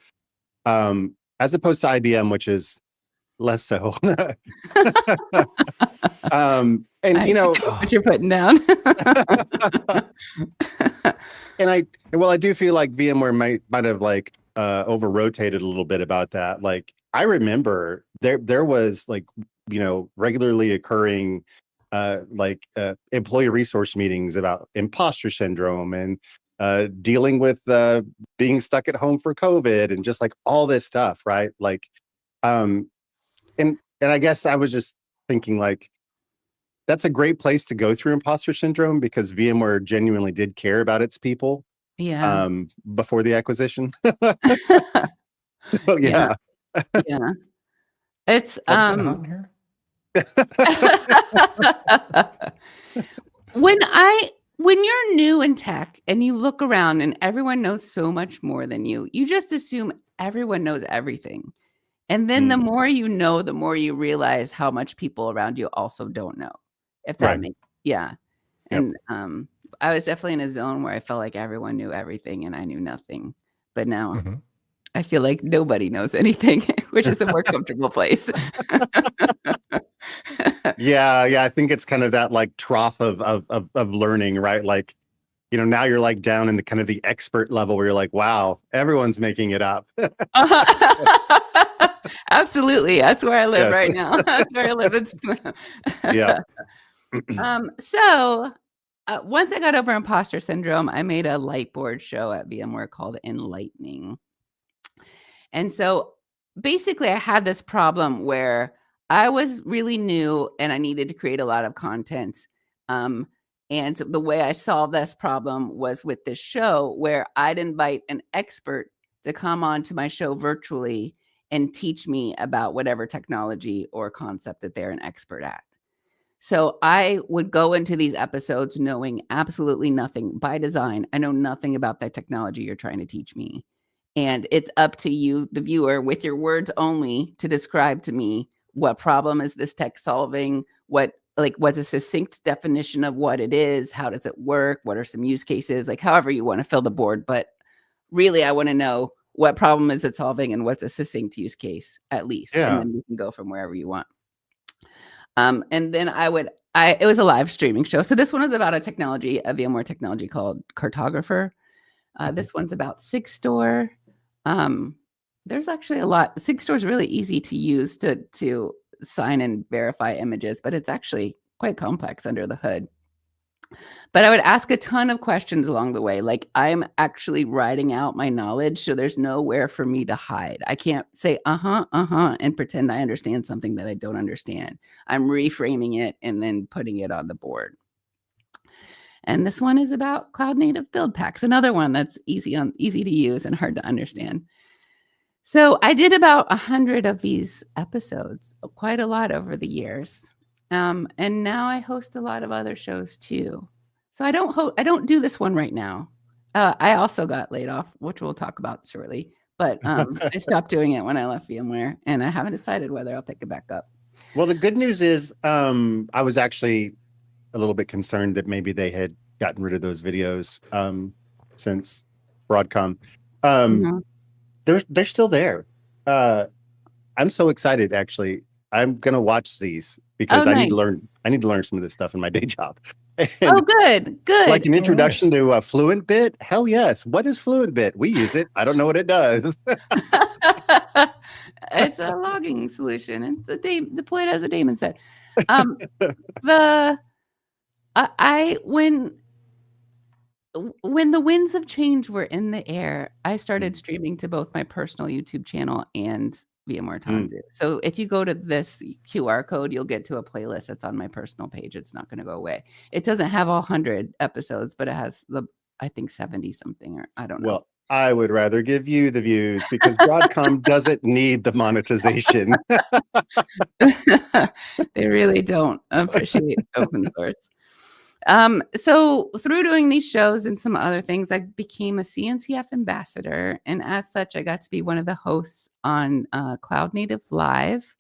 Speaker 3: as opposed to IBM, which is less so.
Speaker 2: What you're putting down.
Speaker 3: And I do feel like VMware might have like over rotated a little bit about that. Like I remember there was like regularly occurring employee resource meetings about imposter syndrome and dealing with being stuck at home for COVID and just like all this stuff, right? Like and I guess I was just thinking like that's a great place to go through imposter syndrome, because VMware genuinely did care about its people.
Speaker 2: Yeah.
Speaker 3: Before the acquisition. So,
Speaker 2: yeah. It's
Speaker 1: hot in here?
Speaker 2: when you're new in tech and you look around and everyone knows so much more than you just assume everyone knows everything. And then the more you know, the more you realize how much people around you also don't know. If that makes And I was definitely in a zone where I felt like everyone knew everything and I knew nothing. But now I feel like nobody knows anything, which is a more comfortable place.
Speaker 3: Yeah. I think it's kind of that like trough of learning, right? Like now you're like down in the kind of the expert level where you're like, wow, everyone's making it up.
Speaker 2: Absolutely. That's where I live
Speaker 3: Yes.
Speaker 2: right now. That's where I live.
Speaker 3: Yeah.
Speaker 2: So once I got over imposter syndrome, I made a light board show at VMware called Enlightening. And so basically, I had this problem where I was really new and I needed to create a lot of content. And the way I solved this problem was with this show where I'd invite an expert to come on to my show virtually and teach me about whatever technology or concept that they're an expert at. So I would go into these episodes knowing absolutely nothing by design. I know nothing about the technology you're trying to teach me. And it's up to you, the viewer, with your words only to describe to me what problem is this tech solving? What's a succinct definition of what it is? How does it work? What are some use cases? Like however you want to fill the board. But really, I want to know what problem is it solving and what's a succinct use case at least.
Speaker 3: Yeah.
Speaker 2: And then you can go from wherever you want. And then it was a live streaming show. So this one is about a VMware technology called Cartographer. This one's about Sigstore. There's actually a lot. Sigstore is really easy to use to sign and verify images, but it's actually quite complex under the hood. But I would ask a ton of questions along the way. Like I'm actually writing out my knowledge, so there's nowhere for me to hide. I can't say and pretend I understand something that I don't understand. I'm reframing it and then putting it on the board. And this one is about cloud native build packs, another one that's easy to use and hard to understand. So I did about 100 of these episodes, quite a lot over the years. And now I host a lot of other shows too. So I don't do this one right now. I also got laid off, which we'll talk about shortly. But I stopped doing it when I left VMware, and I haven't decided whether I'll pick it back up.
Speaker 3: Well, the good news is I was actually a little bit concerned that maybe they had gotten rid of those videos since Broadcom. They're still there. I'm so excited, actually. I'm gonna watch these because I need to learn. I need to learn some of this stuff in my day job. And
Speaker 2: good.
Speaker 3: like an introduction to Fluentbit. Hell yes. What is Fluentbit? We use it. I don't know what it does.
Speaker 2: It's a logging solution. It's deployed as a daemon set. When the winds of change were in the air, I started streaming to both my personal YouTube channel and VMware Tanzu. So if you go to this QR code, you'll get to a playlist that's on my personal page. It's not going to go away. It doesn't have all 100 episodes, but it has I think 70 something, or I don't know.
Speaker 3: Well, I would rather give you the views because Broadcom doesn't need the monetization.
Speaker 2: They really don't appreciate open source. So through doing these shows and some other things, I became a CNCF ambassador. And as such, I got to be one of the hosts on Cloud Native Live.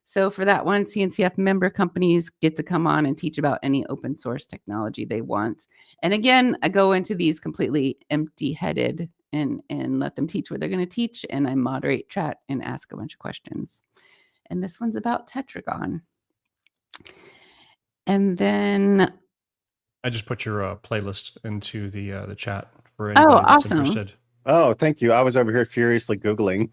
Speaker 2: So for that one, CNCF member companies get to come on and teach about any open source technology they want. And again, I go into these completely empty-headed and let them teach what they're going to teach. And I moderate chat and ask a bunch of questions. And this one's about Tetragon. And then
Speaker 1: I just put your playlist into the chat for anybody that's interested.
Speaker 3: Oh, thank you. I was over here furiously Googling.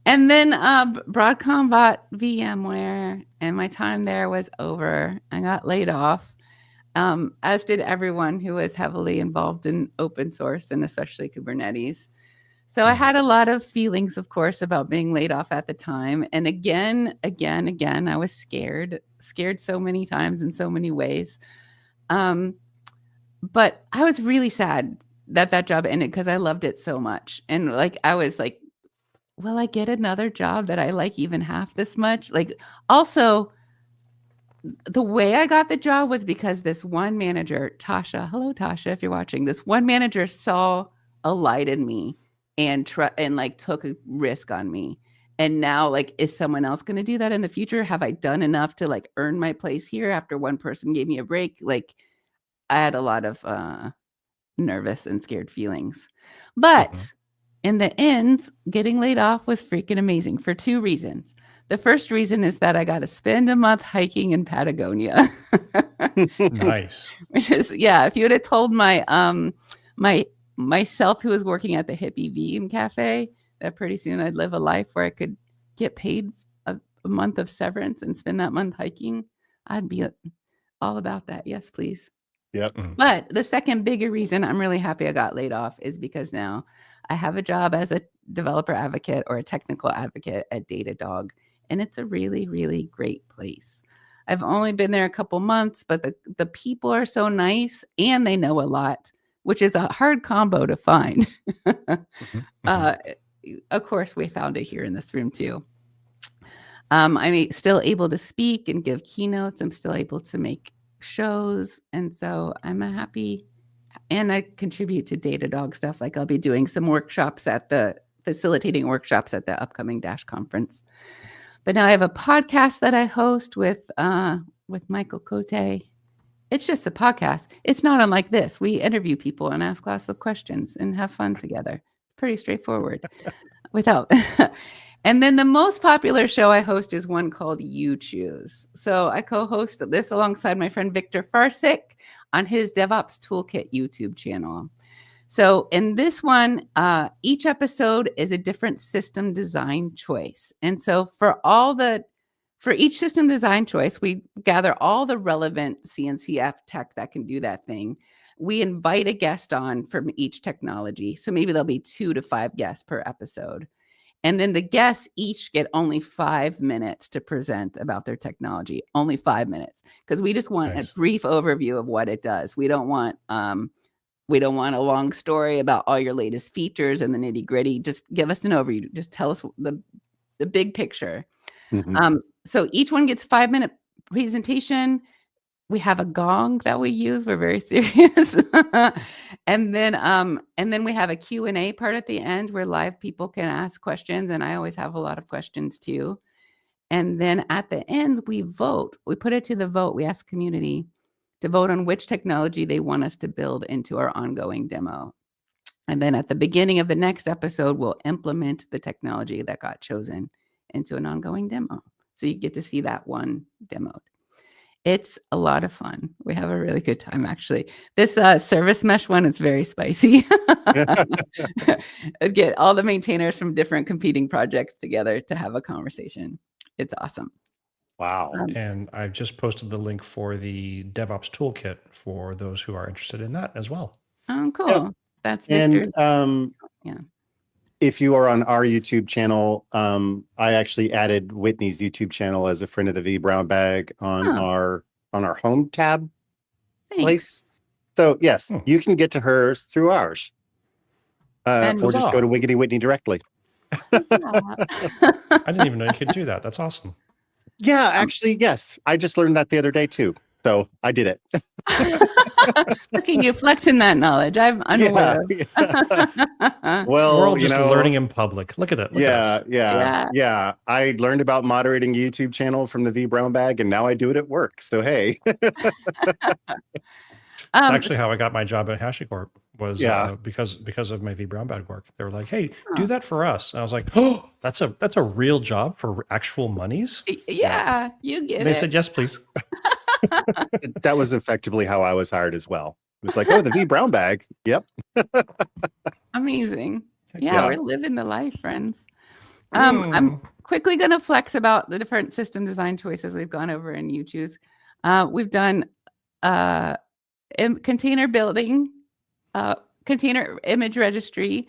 Speaker 2: And then Broadcom bought VMware, and my time there was over. I got laid off, as did everyone who was heavily involved in open source and especially Kubernetes. So I had a lot of feelings, of course, about being laid off at the time. And again, I was scared so many times in so many ways. But I was really sad that job ended because I loved it so much. And I was like, will I get another job that I like even half this much? Also, the way I got the job was because this one manager, Tasha, hello, Tasha, if you're watching, this one manager saw a light in me and took a risk on me. And now, is someone else going to do that in the future? Have I done enough to earn my place here after one person gave me a break? I had a lot of nervous and scared feelings. But in the end, getting laid off was freaking amazing for two reasons. The first reason is that I got to spend a month hiking in Patagonia.
Speaker 1: Nice.
Speaker 2: Which is, yeah, if you would have told myself who was working at the hippie vegan cafe that pretty soon I'd live a life where I could get paid a month of severance and spend that month hiking, I'd be all about that. Yes, please.
Speaker 3: Yep.
Speaker 2: But the second bigger reason I'm really happy I got laid off is because now I have a job as a developer advocate or a technical advocate at Datadog, and it's a really, really great place. I've only been there a couple months, but the people are so nice and they know a lot, which is a hard combo to find. Of course, we found it here in this room too. I'm still able to speak and give keynotes. I'm still able to make shows. And so I'm happy. And I contribute to Datadog stuff. Like I'll be doing some facilitating workshops at the upcoming Dash conference. But now I have a podcast that I host with Michael Cote. It's just a podcast. It's not unlike this. We interview people and ask lots of questions and have fun together. It's pretty straightforward. And then the most popular show I host is one called You Choose. So I co-host this alongside my friend Victor Farsick on his DevOps Toolkit YouTube channel. So in this one, each episode is a different system design choice. And so for each system design choice, we gather all the relevant CNCF tech that can do that thing. We invite a guest on from each technology. So maybe there'll be 2 to 5 guests per episode. And then the guests each get only 5 minutes to present about their technology, only 5 minutes, because we just want a brief overview of what it does. We don't want a long story about all your latest features and the nitty gritty. Just give us an overview. Just tell us the big picture. So each one gets 5-minute presentation. We have a gong that we use. We're very serious. And then we have a Q&A part at the end where live people can ask questions. And I always have a lot of questions too. And then at the end, we vote. We put it to the vote. We ask the community to vote on which technology they want us to build into our ongoing demo. And then at the beginning of the next episode, we'll implement the technology that got chosen into an ongoing demo. So you get to see that one demoed. It's a lot of fun. We have a really good time, actually. This service mesh one is very spicy. Get all the maintainers from different competing projects together to have a conversation. It's awesome.
Speaker 3: Wow.
Speaker 1: And I've just posted the link for the DevOps Toolkit for those who are interested in that as well.
Speaker 2: Oh, cool.
Speaker 3: Yep.
Speaker 2: That's Victor's.
Speaker 3: And
Speaker 2: yeah.
Speaker 3: If you are on our YouTube channel, I actually added Whitney's YouTube channel as a friend of the V Brown Bag on our home tab place. So yes, you can get to hers through ours. Or just go to Wiggity Whitney directly.
Speaker 1: I didn't even know you could do that. That's awesome.
Speaker 3: Yeah, actually, yes. I just learned that the other day too. So I did it.
Speaker 2: Look at you flexing that knowledge. I'm unaware.
Speaker 3: Yeah. Well,
Speaker 1: we're all just learning in public. Look at that.
Speaker 3: Yeah. I learned about moderating a YouTube channel from the V Brown Bag, and now I do it at work. So hey.
Speaker 1: It's actually how I got my job at HashiCorp was because of my V Brown Bag work. They were like, "Hey, do that for us." And I was like, "Oh, that's a real job for actual monies."
Speaker 2: Yeah, you get it.
Speaker 1: They said, "Yes, please."
Speaker 3: That was effectively how I was hired as well. It was like, "Oh, the V Brown Bag." Yep.
Speaker 2: Amazing. Yeah, we're living the life, friends. I'm quickly going to flex about the different system design choices we've gone over in You Choose. We've done container building, container image registry,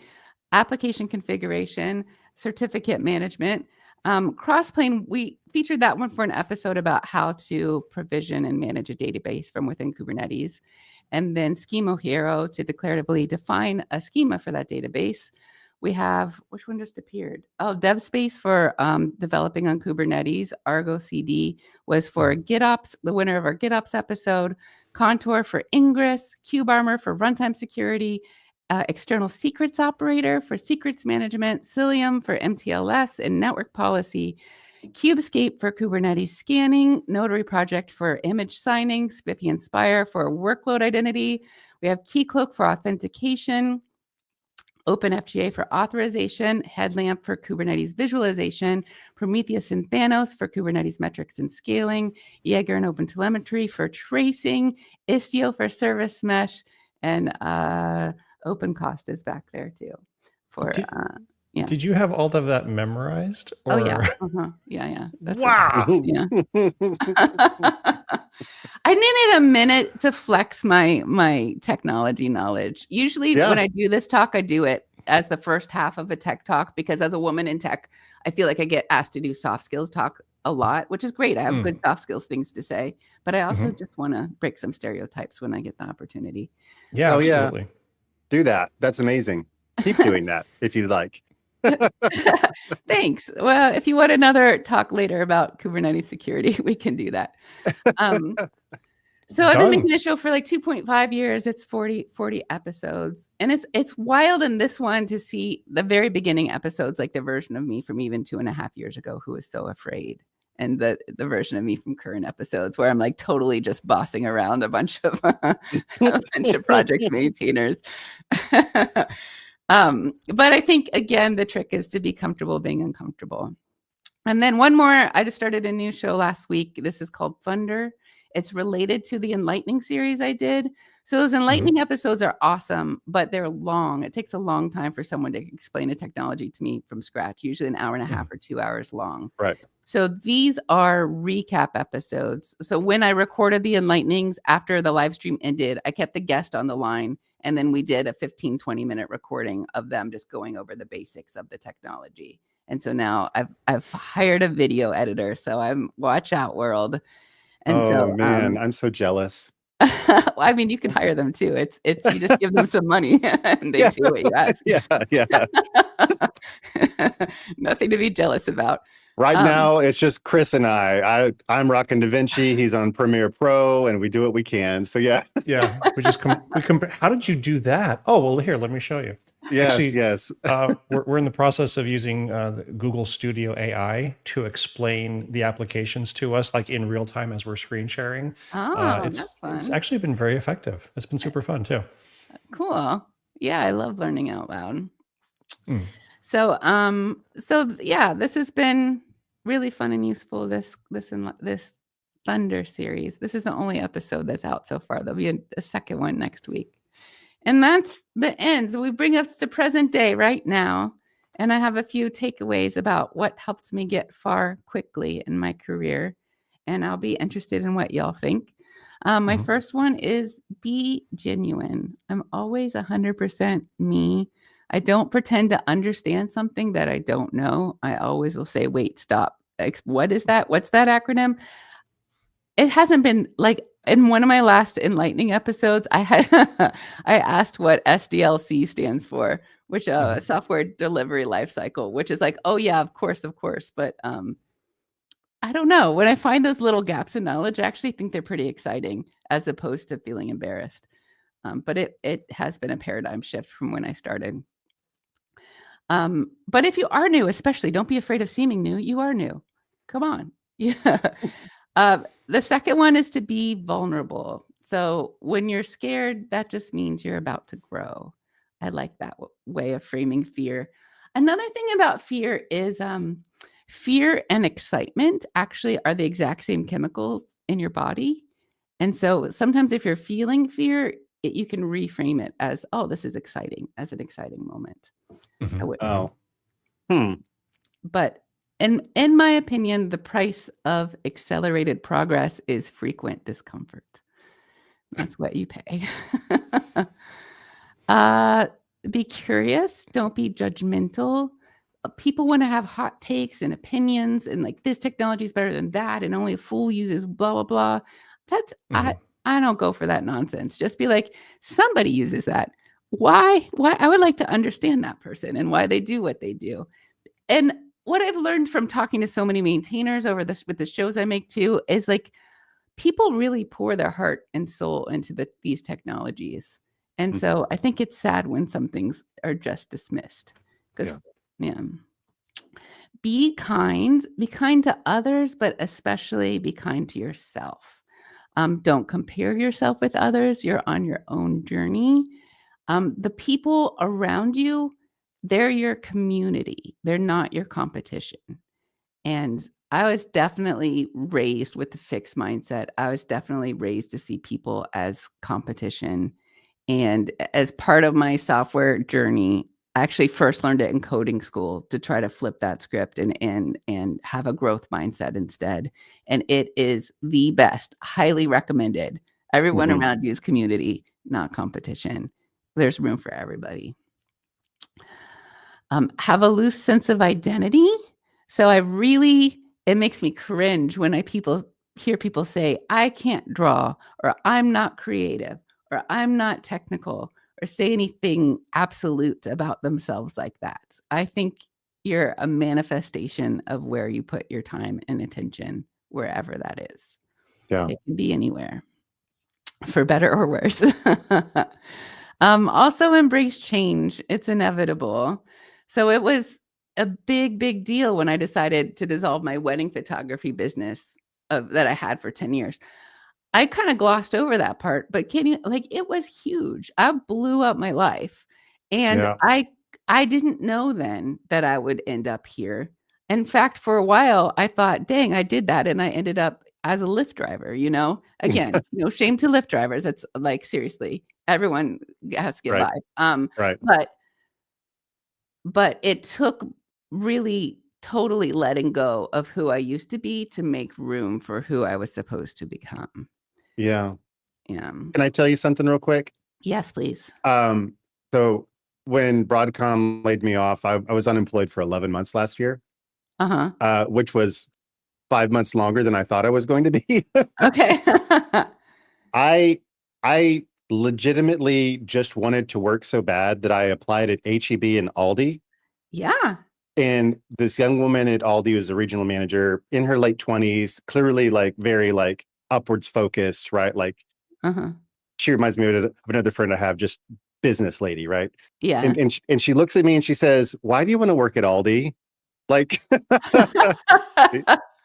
Speaker 2: application configuration, certificate management. Crossplane, we featured that one for an episode about how to provision and manage a database from within Kubernetes. And then Schema Hero to declaratively define a schema for that database. We have, which one just appeared? Oh, DevSpace for developing on Kubernetes. Argo CD was for GitOps, the winner of our GitOps episode. Contour for Ingress, KubeArmor for runtime security, external secrets operator for secrets management, Cilium for MTLS and network policy, Kubescape for Kubernetes scanning, Notary Project for image signing, Spiffy Inspire for workload identity. We have Keycloak for authentication, OpenFGA for authorization, Headlamp for Kubernetes visualization, Prometheus and Thanos for Kubernetes metrics and scaling, Jaeger and OpenTelemetry for tracing, Istio for service mesh, and OpenCost is back there too. For
Speaker 1: Did,
Speaker 2: yeah.
Speaker 1: did you have all of that memorized?
Speaker 2: Oh yeah,
Speaker 1: Or
Speaker 2: yeah. That's
Speaker 1: wow.
Speaker 2: yeah. I needed a minute to flex my technology knowledge. Usually
Speaker 3: Yeah.
Speaker 2: when I do this talk, I do it as the first half of a tech talk, because as a woman in tech, I feel like I get asked to do soft skills talk a lot, which is great. I have good soft skills things to say, but I also just want to break some stereotypes when I get the opportunity.
Speaker 1: Yeah,
Speaker 3: Oh, yeah.
Speaker 1: absolutely.
Speaker 3: Do that. That's amazing. Keep doing that if you'd like.
Speaker 2: Thanks. Well, if you want another talk later about Kubernetes security, we can do that. So I've been making a show for like 2.5 years. It's 40 episodes. And it's wild in this one to see the very beginning episodes, like the version of me from even 2.5 years ago who was so afraid. And the version of me from current episodes where I'm like totally just bossing around a bunch of project maintainers. But I think, again, the trick is to be comfortable being uncomfortable. And then one more, I just started a new show last week. This is called Thunder. It's related to the Enlightening series I did. So those Enlightening episodes are awesome, but they're long. It takes a long time for someone to explain a technology to me from scratch, usually an hour and a half or 2 hours long.
Speaker 3: Right.
Speaker 2: So these are recap episodes. So when I recorded the Enlightenings after the live stream ended, I kept the guest on the line. And then we did a 15, 20-minute recording of them just going over the basics of the technology. And so now I've hired a video editor. So I'm watch out, world. And
Speaker 3: man, I'm so jealous.
Speaker 2: well, I mean, you can hire them too. It's you just give them some money and they do what you ask.
Speaker 3: Yeah.
Speaker 2: Nothing to be jealous about.
Speaker 3: Right now, it's just Chris and I'm rocking DaVinci. He's on Premiere Pro, and we do what we can. So yeah.
Speaker 1: We just how did you do that? Oh, well, here, let me show you.
Speaker 3: Yes,
Speaker 1: Actually,
Speaker 3: yes.
Speaker 1: We're in the process of using Google Studio AI to explain the applications to us, like in real time as we're screen sharing.
Speaker 2: That's fun.
Speaker 1: It's actually been very effective. It's been super fun too.
Speaker 2: Cool. Yeah, I love learning out loud. So yeah, this has been really fun and useful. This Thunder series. This is the only episode that's out so far. There'll be a second one next week. And that's the end. So we bring us to present day right now. And I have a few takeaways about what helped me get far quickly in my career. And I'll be interested in what y'all think. My first one is be genuine. I'm always 100% me. I don't pretend to understand something that I don't know. I always will say, wait, stop. What is that? What's that acronym? It hasn't been like in one of my last Enlightening episodes, I asked what SDLC stands for, which software delivery lifecycle, which is like, oh yeah, of course. But I don't know. When I find those little gaps in knowledge, I actually think they're pretty exciting as opposed to feeling embarrassed. But it has been a paradigm shift from when I started. But if you are new, especially, don't be afraid of seeming new. You are new. Come on. Yeah. The second one is to be vulnerable. So when you're scared, that just means you're about to grow. I like that way of framing fear. Another thing about fear is fear and excitement actually are the exact same chemicals in your body. And so sometimes if you're feeling fear, you can reframe it as, oh, this is exciting, as an exciting moment. But in my opinion, the price of accelerated progress is frequent discomfort. That's what you pay. Be curious. Don't be judgmental. People want to have hot takes and opinions and like this technology is better than that and only a fool uses blah, blah, blah. That's I don't go for that nonsense. Just be like, somebody uses that. Why? I would like to understand that person and why they do what they do. And what I've learned from talking to so many maintainers over this with the shows I make too is like people really pour their heart and soul into these technologies. And so I think it's sad when some things are just dismissed. Because be kind to others, but especially be kind to yourself. Don't compare yourself with others. You're on your own journey. The people around you, they're your community. They're not your competition. And I was definitely raised with the fixed mindset. I was definitely raised to see people as competition. And as part of my software journey, I actually first learned it in coding school to try to flip that script and have a growth mindset instead. And it is the best. Highly recommended. Everyone
Speaker 3: Mhm.
Speaker 2: around you is community, not competition. There's room for everybody. Have a loose sense of identity. So it makes me cringe when I hear people say, I can't draw, or I'm not creative, or I'm not technical, or say anything absolute about themselves like that. I think you're a manifestation of where you put your time and attention, wherever that is.
Speaker 3: Yeah.
Speaker 2: It can be anywhere, for better or worse. Also embrace change. It's inevitable. So it was a big, big deal when I decided to dissolve my wedding photography business that I had for 10 years. I kind of glossed over that part, but it was huge. I blew up my life. And
Speaker 3: Yeah.
Speaker 2: I didn't know then that I would end up here. In fact, for a while, I thought, dang, I did that. And I ended up as a Lyft driver, again, no shame to Lyft drivers. It's like, seriously, everyone has to get
Speaker 3: Right.
Speaker 2: by.
Speaker 3: Right.
Speaker 2: But it took really totally letting go of who I used to be to make room for who I was supposed to become.
Speaker 3: Yeah.
Speaker 2: Yeah.
Speaker 3: Can I tell you something real quick?
Speaker 2: Yes, please.
Speaker 3: So when Broadcom laid me off, I was unemployed for 11 months last year,
Speaker 2: Uh-huh.
Speaker 3: which was 5 months longer than I thought I was going to be.
Speaker 2: Okay.
Speaker 3: I I legitimately just wanted to work so bad that I applied at HEB and Aldi.
Speaker 2: Yeah.
Speaker 3: And this young woman at Aldi was a regional manager in her late 20s, clearly like very like upwards focused, right? Like
Speaker 2: Uh-huh.
Speaker 3: she reminds me of another friend I have, just business lady, right?
Speaker 2: Yeah.
Speaker 3: And she looks at me and she says, "Why do you want to work at Aldi?" Like,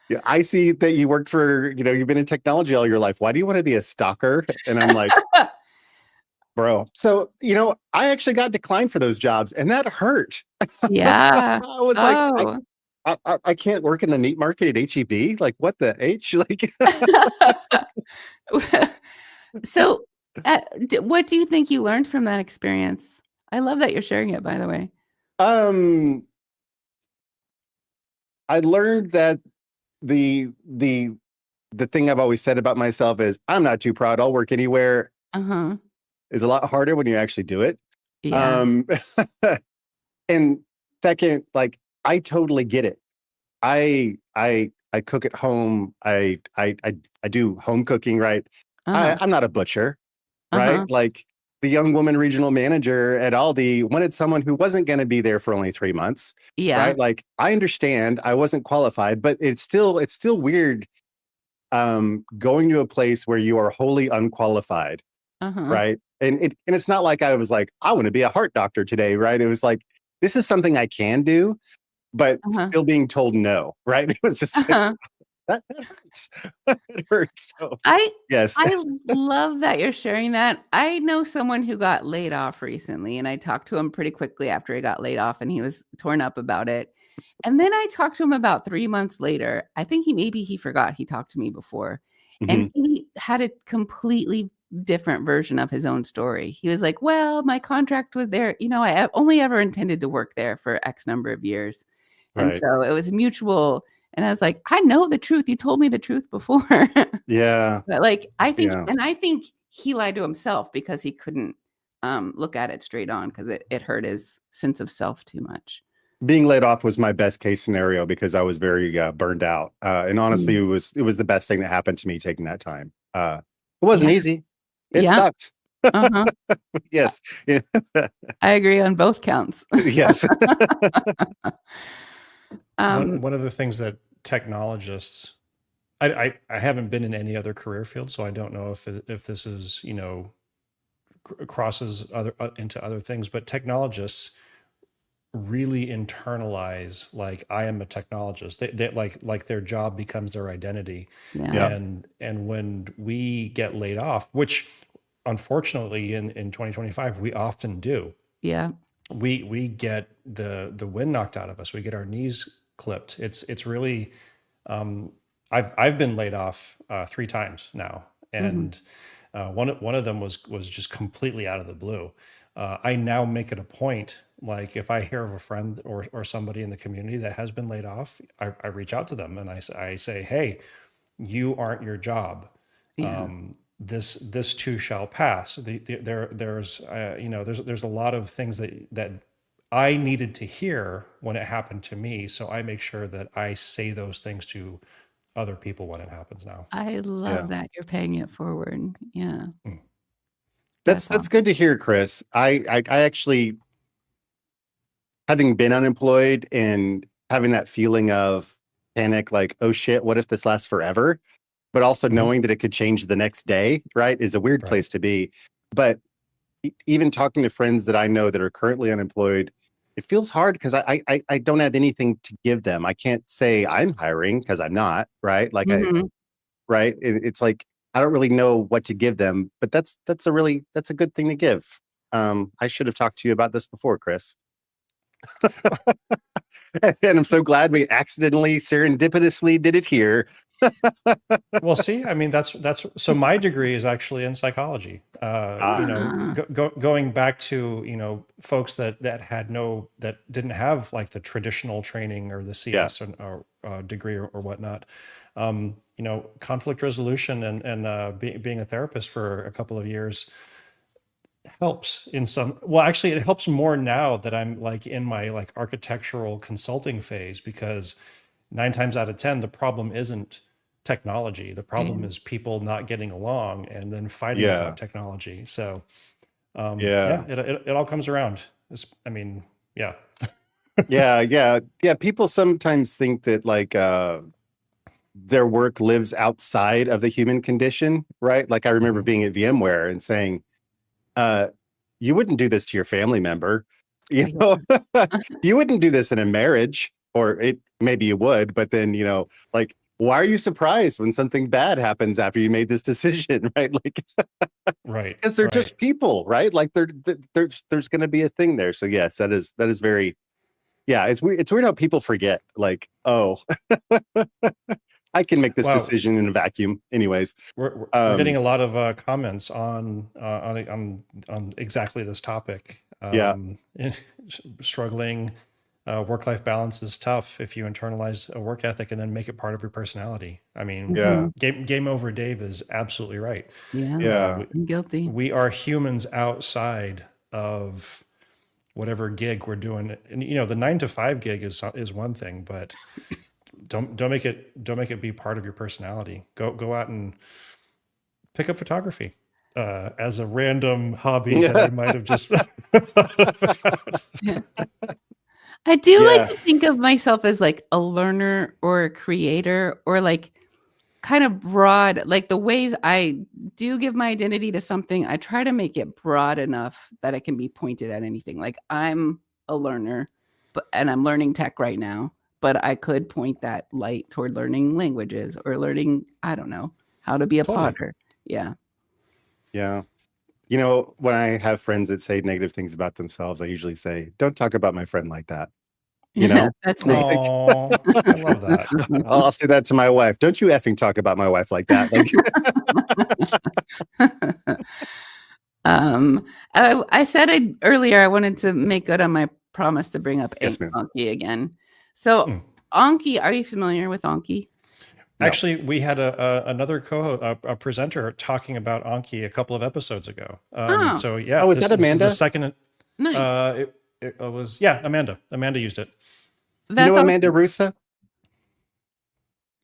Speaker 3: yeah, I see that you worked for, you've been in technology all your life. Why do you want to be a stalker? And I'm like, bro. So, I actually got declined for those jobs, and that hurt.
Speaker 2: Yeah.
Speaker 3: I was like,
Speaker 2: Oh.
Speaker 3: I can't work in the meat market at HEB. Like, what the H? Like,
Speaker 2: So, what do you think you learned from that experience? I love that you're sharing it, by the way.
Speaker 3: um, I learned that the the thing I've always said about myself is I'm not too proud. I'll work anywhere
Speaker 2: Uh-huh.
Speaker 3: is a lot harder when you actually do it.
Speaker 2: Yeah.
Speaker 3: Um, and second, like I totally get it. I cook at home. I do home cooking, right?
Speaker 2: Uh-huh.
Speaker 3: I'm not a butcher, right?
Speaker 2: Uh-huh.
Speaker 3: Like the young woman regional manager at Aldi wanted someone who wasn't going to be there for only 3 months,
Speaker 2: Yeah.
Speaker 3: right? Like I understand I wasn't qualified, but it's still weird going to a place where you are wholly unqualified,
Speaker 2: Uh-huh.
Speaker 3: right? And it's not like I was like, I want to be a heart doctor today, right? It was like, this is something I can do, but
Speaker 2: Uh-huh.
Speaker 3: still being told no, right? It was just like
Speaker 2: Uh-huh.
Speaker 3: that hurts. It hurts. So
Speaker 2: I
Speaker 3: yes.
Speaker 2: I love that you're sharing that. I know someone who got laid off recently, and I talked to him pretty quickly after he got laid off, and he was torn up about it. And then I talked to him about 3 months later. I think he forgot he talked to me before, and
Speaker 3: Mhm.
Speaker 2: he had a completely different version of his own story. He was like, "Well, my contract was there, I only ever intended to work there for X number of years." And
Speaker 3: Right.
Speaker 2: so it was mutual, and I was like, "I know the truth. You told me the truth before."
Speaker 3: Yeah.
Speaker 2: But,
Speaker 3: Yeah.
Speaker 2: I think he lied to himself because he couldn't, look at it straight on because it hurt his sense of self too much.
Speaker 3: Being laid off was my best case scenario because I was very burned out. And honestly,
Speaker 2: Mm.
Speaker 3: it was the best thing that happened to me taking that time. It wasn't
Speaker 2: Yeah.
Speaker 3: easy. It
Speaker 2: Yeah.
Speaker 3: sucked.
Speaker 2: Uh-huh.
Speaker 3: Yes. Yeah.
Speaker 2: I agree on both counts.
Speaker 3: Yes.
Speaker 2: Um,
Speaker 1: One of the things that technologists, I haven't been in any other career field, so I don't know if this is, crosses into other things, but technologists really internalize, like, I am a technologist. They like their job becomes their identity.
Speaker 2: yeah.
Speaker 3: Yeah.
Speaker 1: And when we get laid off, which unfortunately in 2025, we often do.
Speaker 2: Yeah.
Speaker 1: We get the wind knocked out of us. We get our knees clipped. It's really, I've been laid off 3 times now, and one of them was just completely out of the blue. I now make it a point, like if I hear of a friend or somebody in the community that has been laid off, I reach out to them and I say, hey, you aren't your job.
Speaker 2: Yeah.
Speaker 1: This too shall pass. There's there's a lot of things that I needed to hear when it happened to me, so I make sure that I say those things to other people when it happens now.
Speaker 2: I
Speaker 3: Yeah.
Speaker 2: love that you're paying it forward. Yeah.
Speaker 1: Mm.
Speaker 3: That's
Speaker 2: awesome.
Speaker 3: good to hear, Chris. I actually, having been unemployed and having that feeling of panic, like, oh shit, what if this lasts forever? But also
Speaker 1: Mhm.
Speaker 3: knowing that it could change the next day, right, is a weird
Speaker 1: Right.
Speaker 3: place to be. But even talking to friends that I know that are currently unemployed, it feels hard because I don't have anything to give them. I can't say I'm hiring because I'm not, right? Like
Speaker 2: Mhm.
Speaker 3: right? It's like I don't really know what to give them, but that's a good thing to give. I should have talked to you about this before, Chris. And I'm so glad we accidentally, serendipitously did it here.
Speaker 1: Well, see, I mean, that's so my degree is actually in psychology.
Speaker 3: Ah,
Speaker 1: Going back to, folks that didn't have like the traditional training or the
Speaker 3: yeah,
Speaker 1: CS or degree or whatnot. Conflict resolution and being a therapist for a couple of years helps in some, well, actually it helps more now that I'm like in my like architectural consulting phase, because 9 times out of 10, the problem isn't technology. The problem
Speaker 2: Yeah.
Speaker 1: is people not getting along and then fighting
Speaker 3: yeah,
Speaker 1: about technology. So
Speaker 3: yeah,
Speaker 1: yeah, it all comes around. I mean, yeah.
Speaker 3: yeah. People sometimes think that like their work lives outside of the human condition, right? Like I remember
Speaker 1: Mhm.
Speaker 3: being at VMware and saying, uh, you wouldn't do this to your family member. You
Speaker 2: Yeah.
Speaker 3: know, you wouldn't do this in a marriage, or it maybe you would, but then, like, why are you surprised when something bad happens after you made this decision, right? Like,
Speaker 1: Right,
Speaker 3: because they're
Speaker 1: right.
Speaker 3: just people, right? Like, there's going to be a thing there. So yes, that is very, yeah. It's weird how people forget, like, oh, I can make this
Speaker 1: Wow,
Speaker 3: decision in a vacuum, anyways.
Speaker 1: we're getting
Speaker 3: Um,
Speaker 1: a lot of comments on exactly this topic.
Speaker 3: yeah,
Speaker 1: Struggling, work-life balance is tough if you internalize a work ethic and then make it part of your personality. I mean,
Speaker 3: yeah,
Speaker 2: Mhm.
Speaker 1: game over Dave is absolutely right.
Speaker 2: Yeah.
Speaker 1: Uh,
Speaker 3: yeah,
Speaker 1: we,
Speaker 2: I'm guilty.
Speaker 1: we are humans outside of whatever gig we're doing. And the 9 to 5 gig is one thing, but don't make it be part of your personality. Go out and pick up photography as a random hobby that I might have just thought about.
Speaker 2: Yeah. I do like
Speaker 3: yeah,
Speaker 2: to think of myself as like a learner or a creator, or like kind of broad, like the ways I do give my identity to something, I try to make it broad enough that it can be pointed at anything. Like I'm a learner, and I'm learning tech right now, but I could point that light toward learning languages or learning, I don't know, how to be a
Speaker 1: Totally.
Speaker 2: potter. Yeah.
Speaker 3: yeah. When I have friends that say negative things about themselves, I usually say, don't talk about my friend like that. You
Speaker 2: Yeah,
Speaker 3: know,
Speaker 2: that's nice.
Speaker 3: like,
Speaker 1: Oh, I love that.
Speaker 3: I'll say that to my wife. Don't you effing talk about my wife like that. Like,
Speaker 2: I said earlier I wanted to make good on my promise to bring up
Speaker 3: yes, ma'am.
Speaker 2: Anki again. So
Speaker 1: Mm.
Speaker 2: Anki, are you familiar with Anki?
Speaker 3: No.
Speaker 1: Actually, we had another co-host, a presenter, talking about Anki a couple of episodes ago.
Speaker 2: Oh,
Speaker 1: So yeah,
Speaker 3: Oh, is that
Speaker 1: this is the
Speaker 3: Amanda?
Speaker 1: second.
Speaker 2: nice.
Speaker 1: It was, yeah, Amanda. Amanda used it.
Speaker 3: Do you
Speaker 2: That's
Speaker 3: know
Speaker 2: awesome.
Speaker 3: Amanda Russa?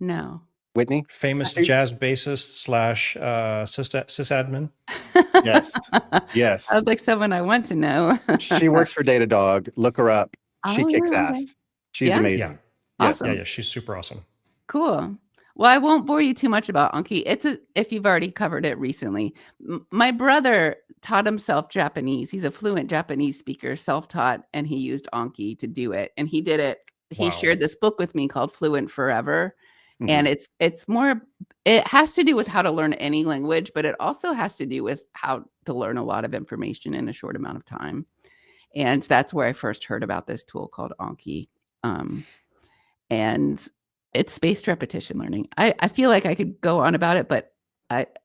Speaker 2: No.
Speaker 3: Whitney?
Speaker 1: Famous
Speaker 3: She-
Speaker 1: jazz bassist slash sysadmin.
Speaker 3: Yes. Yes.
Speaker 2: Sounds like someone I want to know.
Speaker 3: She works for Datadog. Look her up. She
Speaker 2: Oh,
Speaker 3: kicks
Speaker 2: yeah, okay.
Speaker 3: ass. She's
Speaker 2: Yeah?
Speaker 1: Yeah,
Speaker 3: amazing. Yes.
Speaker 2: Awesome.
Speaker 1: yeah. She's super awesome.
Speaker 2: Cool. Well, I won't bore you too much about Anki. If you've already covered it recently. My brother taught himself Japanese. He's a fluent Japanese speaker, self-taught, and he used Anki to do it. And he did it. He
Speaker 1: Wow.
Speaker 2: shared this book with me called Fluent Forever. And it's more, it has to do with how to learn any language, but it also has to do with how to learn a lot of information in a short amount of time. And that's where I first heard about this tool called Anki. And it's spaced repetition learning. I feel like I could go on about it, but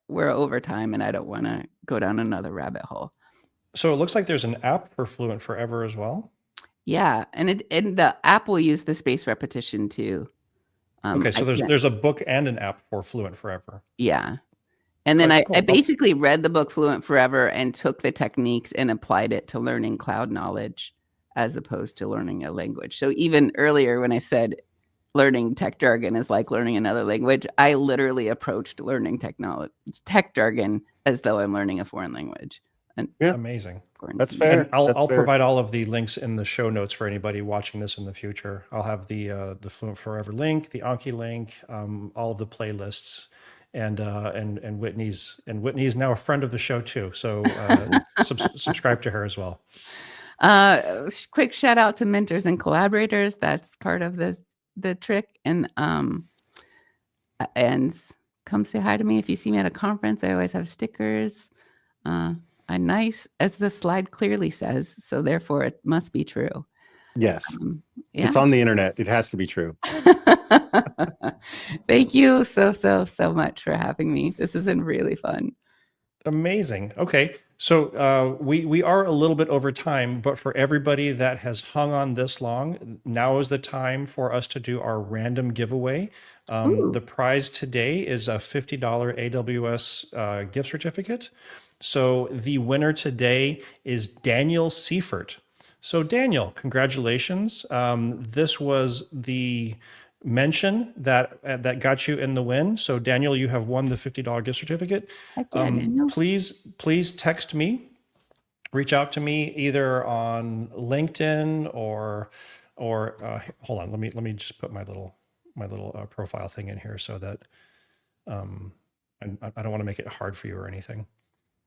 Speaker 2: we're over time and I don't want to go down another rabbit hole.
Speaker 1: So it looks like there's an app for Fluent Forever as well.
Speaker 2: Yeah, and the app will use the spaced repetition too.
Speaker 1: Okay, so there's a book and an app for Fluent Forever.
Speaker 2: Yeah. And then
Speaker 1: Cool.
Speaker 2: I basically read the book Fluent Forever and took the techniques and applied it to learning cloud knowledge as opposed to learning a language. So even earlier when I said learning tech jargon is like learning another language, I literally approached learning tech jargon as though I'm learning a foreign language.
Speaker 3: Yeah.
Speaker 1: Amazing.
Speaker 3: That's fair.
Speaker 1: And I'll
Speaker 3: That's fair.
Speaker 1: provide all of the links in the show notes for anybody watching this in the future. I'll have the Fluent Forever link, the Anki link, all of the playlists, and Whitney's now a friend of the show too. So subscribe to her as well.
Speaker 2: Quick shout out to mentors and collaborators. That's part of the trick. And come say hi to me if you see me at a conference. I always have stickers. I'm nice, as the slide clearly says, so therefore it must be true.
Speaker 3: Yes.
Speaker 2: Yeah.
Speaker 3: It's on the internet. It has to be true.
Speaker 2: Thank you so much for having me. This has been really fun.
Speaker 1: Amazing. Okay. So we are a little bit over time, but for everybody that has hung on this long, now is the time for us to do our random giveaway. The prize today is a $50 AWS gift certificate. So the winner today is Daniel Seifert. So Daniel, congratulations. This was the mention that got you in the win. So Daniel, you have won the $50 gift certificate.
Speaker 2: Heck yeah, Daniel.
Speaker 1: Please text me, reach out to me either on LinkedIn or hold on, let me just put my little profile thing in here so that I don't want to make it hard for you or anything.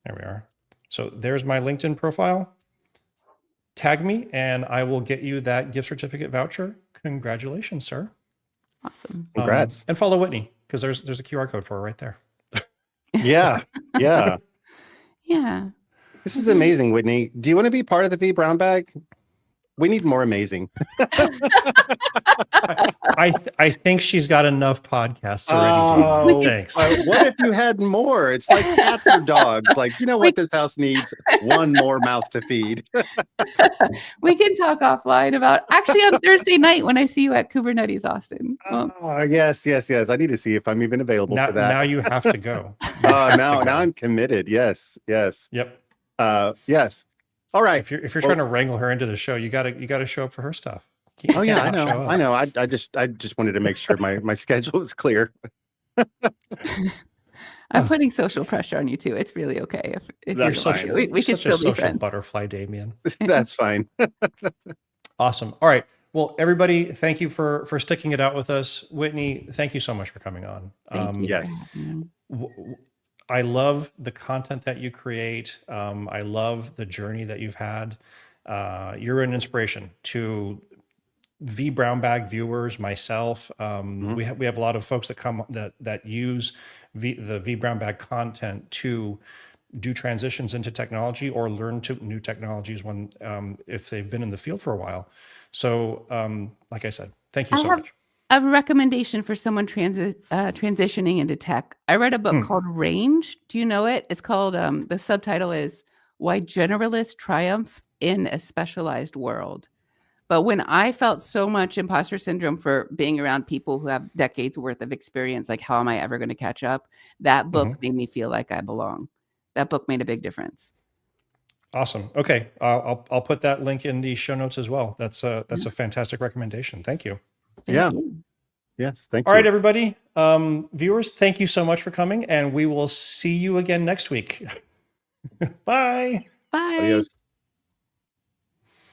Speaker 1: There we are. So there's my LinkedIn profile. Tag me and I will get you that gift certificate voucher. Congratulations, sir.
Speaker 2: Awesome.
Speaker 3: Congrats.
Speaker 1: And follow Whitney because there's a QR code for her right there.
Speaker 3: Yeah. Yeah.
Speaker 2: Yeah.
Speaker 3: This is amazing, Whitney. Do you want to be part of the V Brown Bag? We need more amazing.
Speaker 1: I think she's got enough podcasts already. Thanks.
Speaker 3: What if you had more? It's like cats or dogs. Like, you know what this house needs? One more mouth to feed.
Speaker 2: We can talk offline about actually on Thursday night when I see you at Kubernetes Austin.
Speaker 3: Yes. I need to see if I'm even available for that.
Speaker 1: Now you have to go.
Speaker 3: Now I'm committed. Yes.
Speaker 1: Yep.
Speaker 3: Yes. All right.
Speaker 1: If you're trying to wrangle her into the show, you gotta show up for her stuff.
Speaker 3: I know. I just wanted to make sure my schedule is clear.
Speaker 2: I'm putting social pressure on you too. It's really okay if
Speaker 3: That's
Speaker 2: you're
Speaker 3: fine.
Speaker 2: we can still be friends.
Speaker 1: Butterfly, Damien.
Speaker 3: That's fine.
Speaker 1: Awesome. All right. Well, everybody, thank you for sticking it out with us. Whitney, thank you so much for coming on.
Speaker 2: Thank you.
Speaker 3: Yes.
Speaker 1: I love the content that you create. I love the journey that you've had. You're an inspiration to V Brown Bag viewers, myself. We have a lot of folks that use the V Brown Bag content to do transitions into technology or learn new technologies when if they've been in the field for a while. So, like I said, thank you so much.
Speaker 2: A recommendation for someone transitioning into tech. I read a book called Range. Do you know it? It's called, the subtitle is Why Generalists Triumph in a Specialized World. But when I felt so much imposter syndrome for being around people who have decades worth of experience, like how am I ever going to catch up? That book made me feel like I belong. That book made a big difference.
Speaker 1: Awesome. Okay. I'll put that link in the show notes as well. That's a fantastic recommendation. Thank you.
Speaker 2: Thank you.
Speaker 3: Yes. Thank you.
Speaker 1: All right, everybody. Viewers, thank you so much for coming, and we will see you again next week. Bye.
Speaker 2: Bye.
Speaker 3: Adios.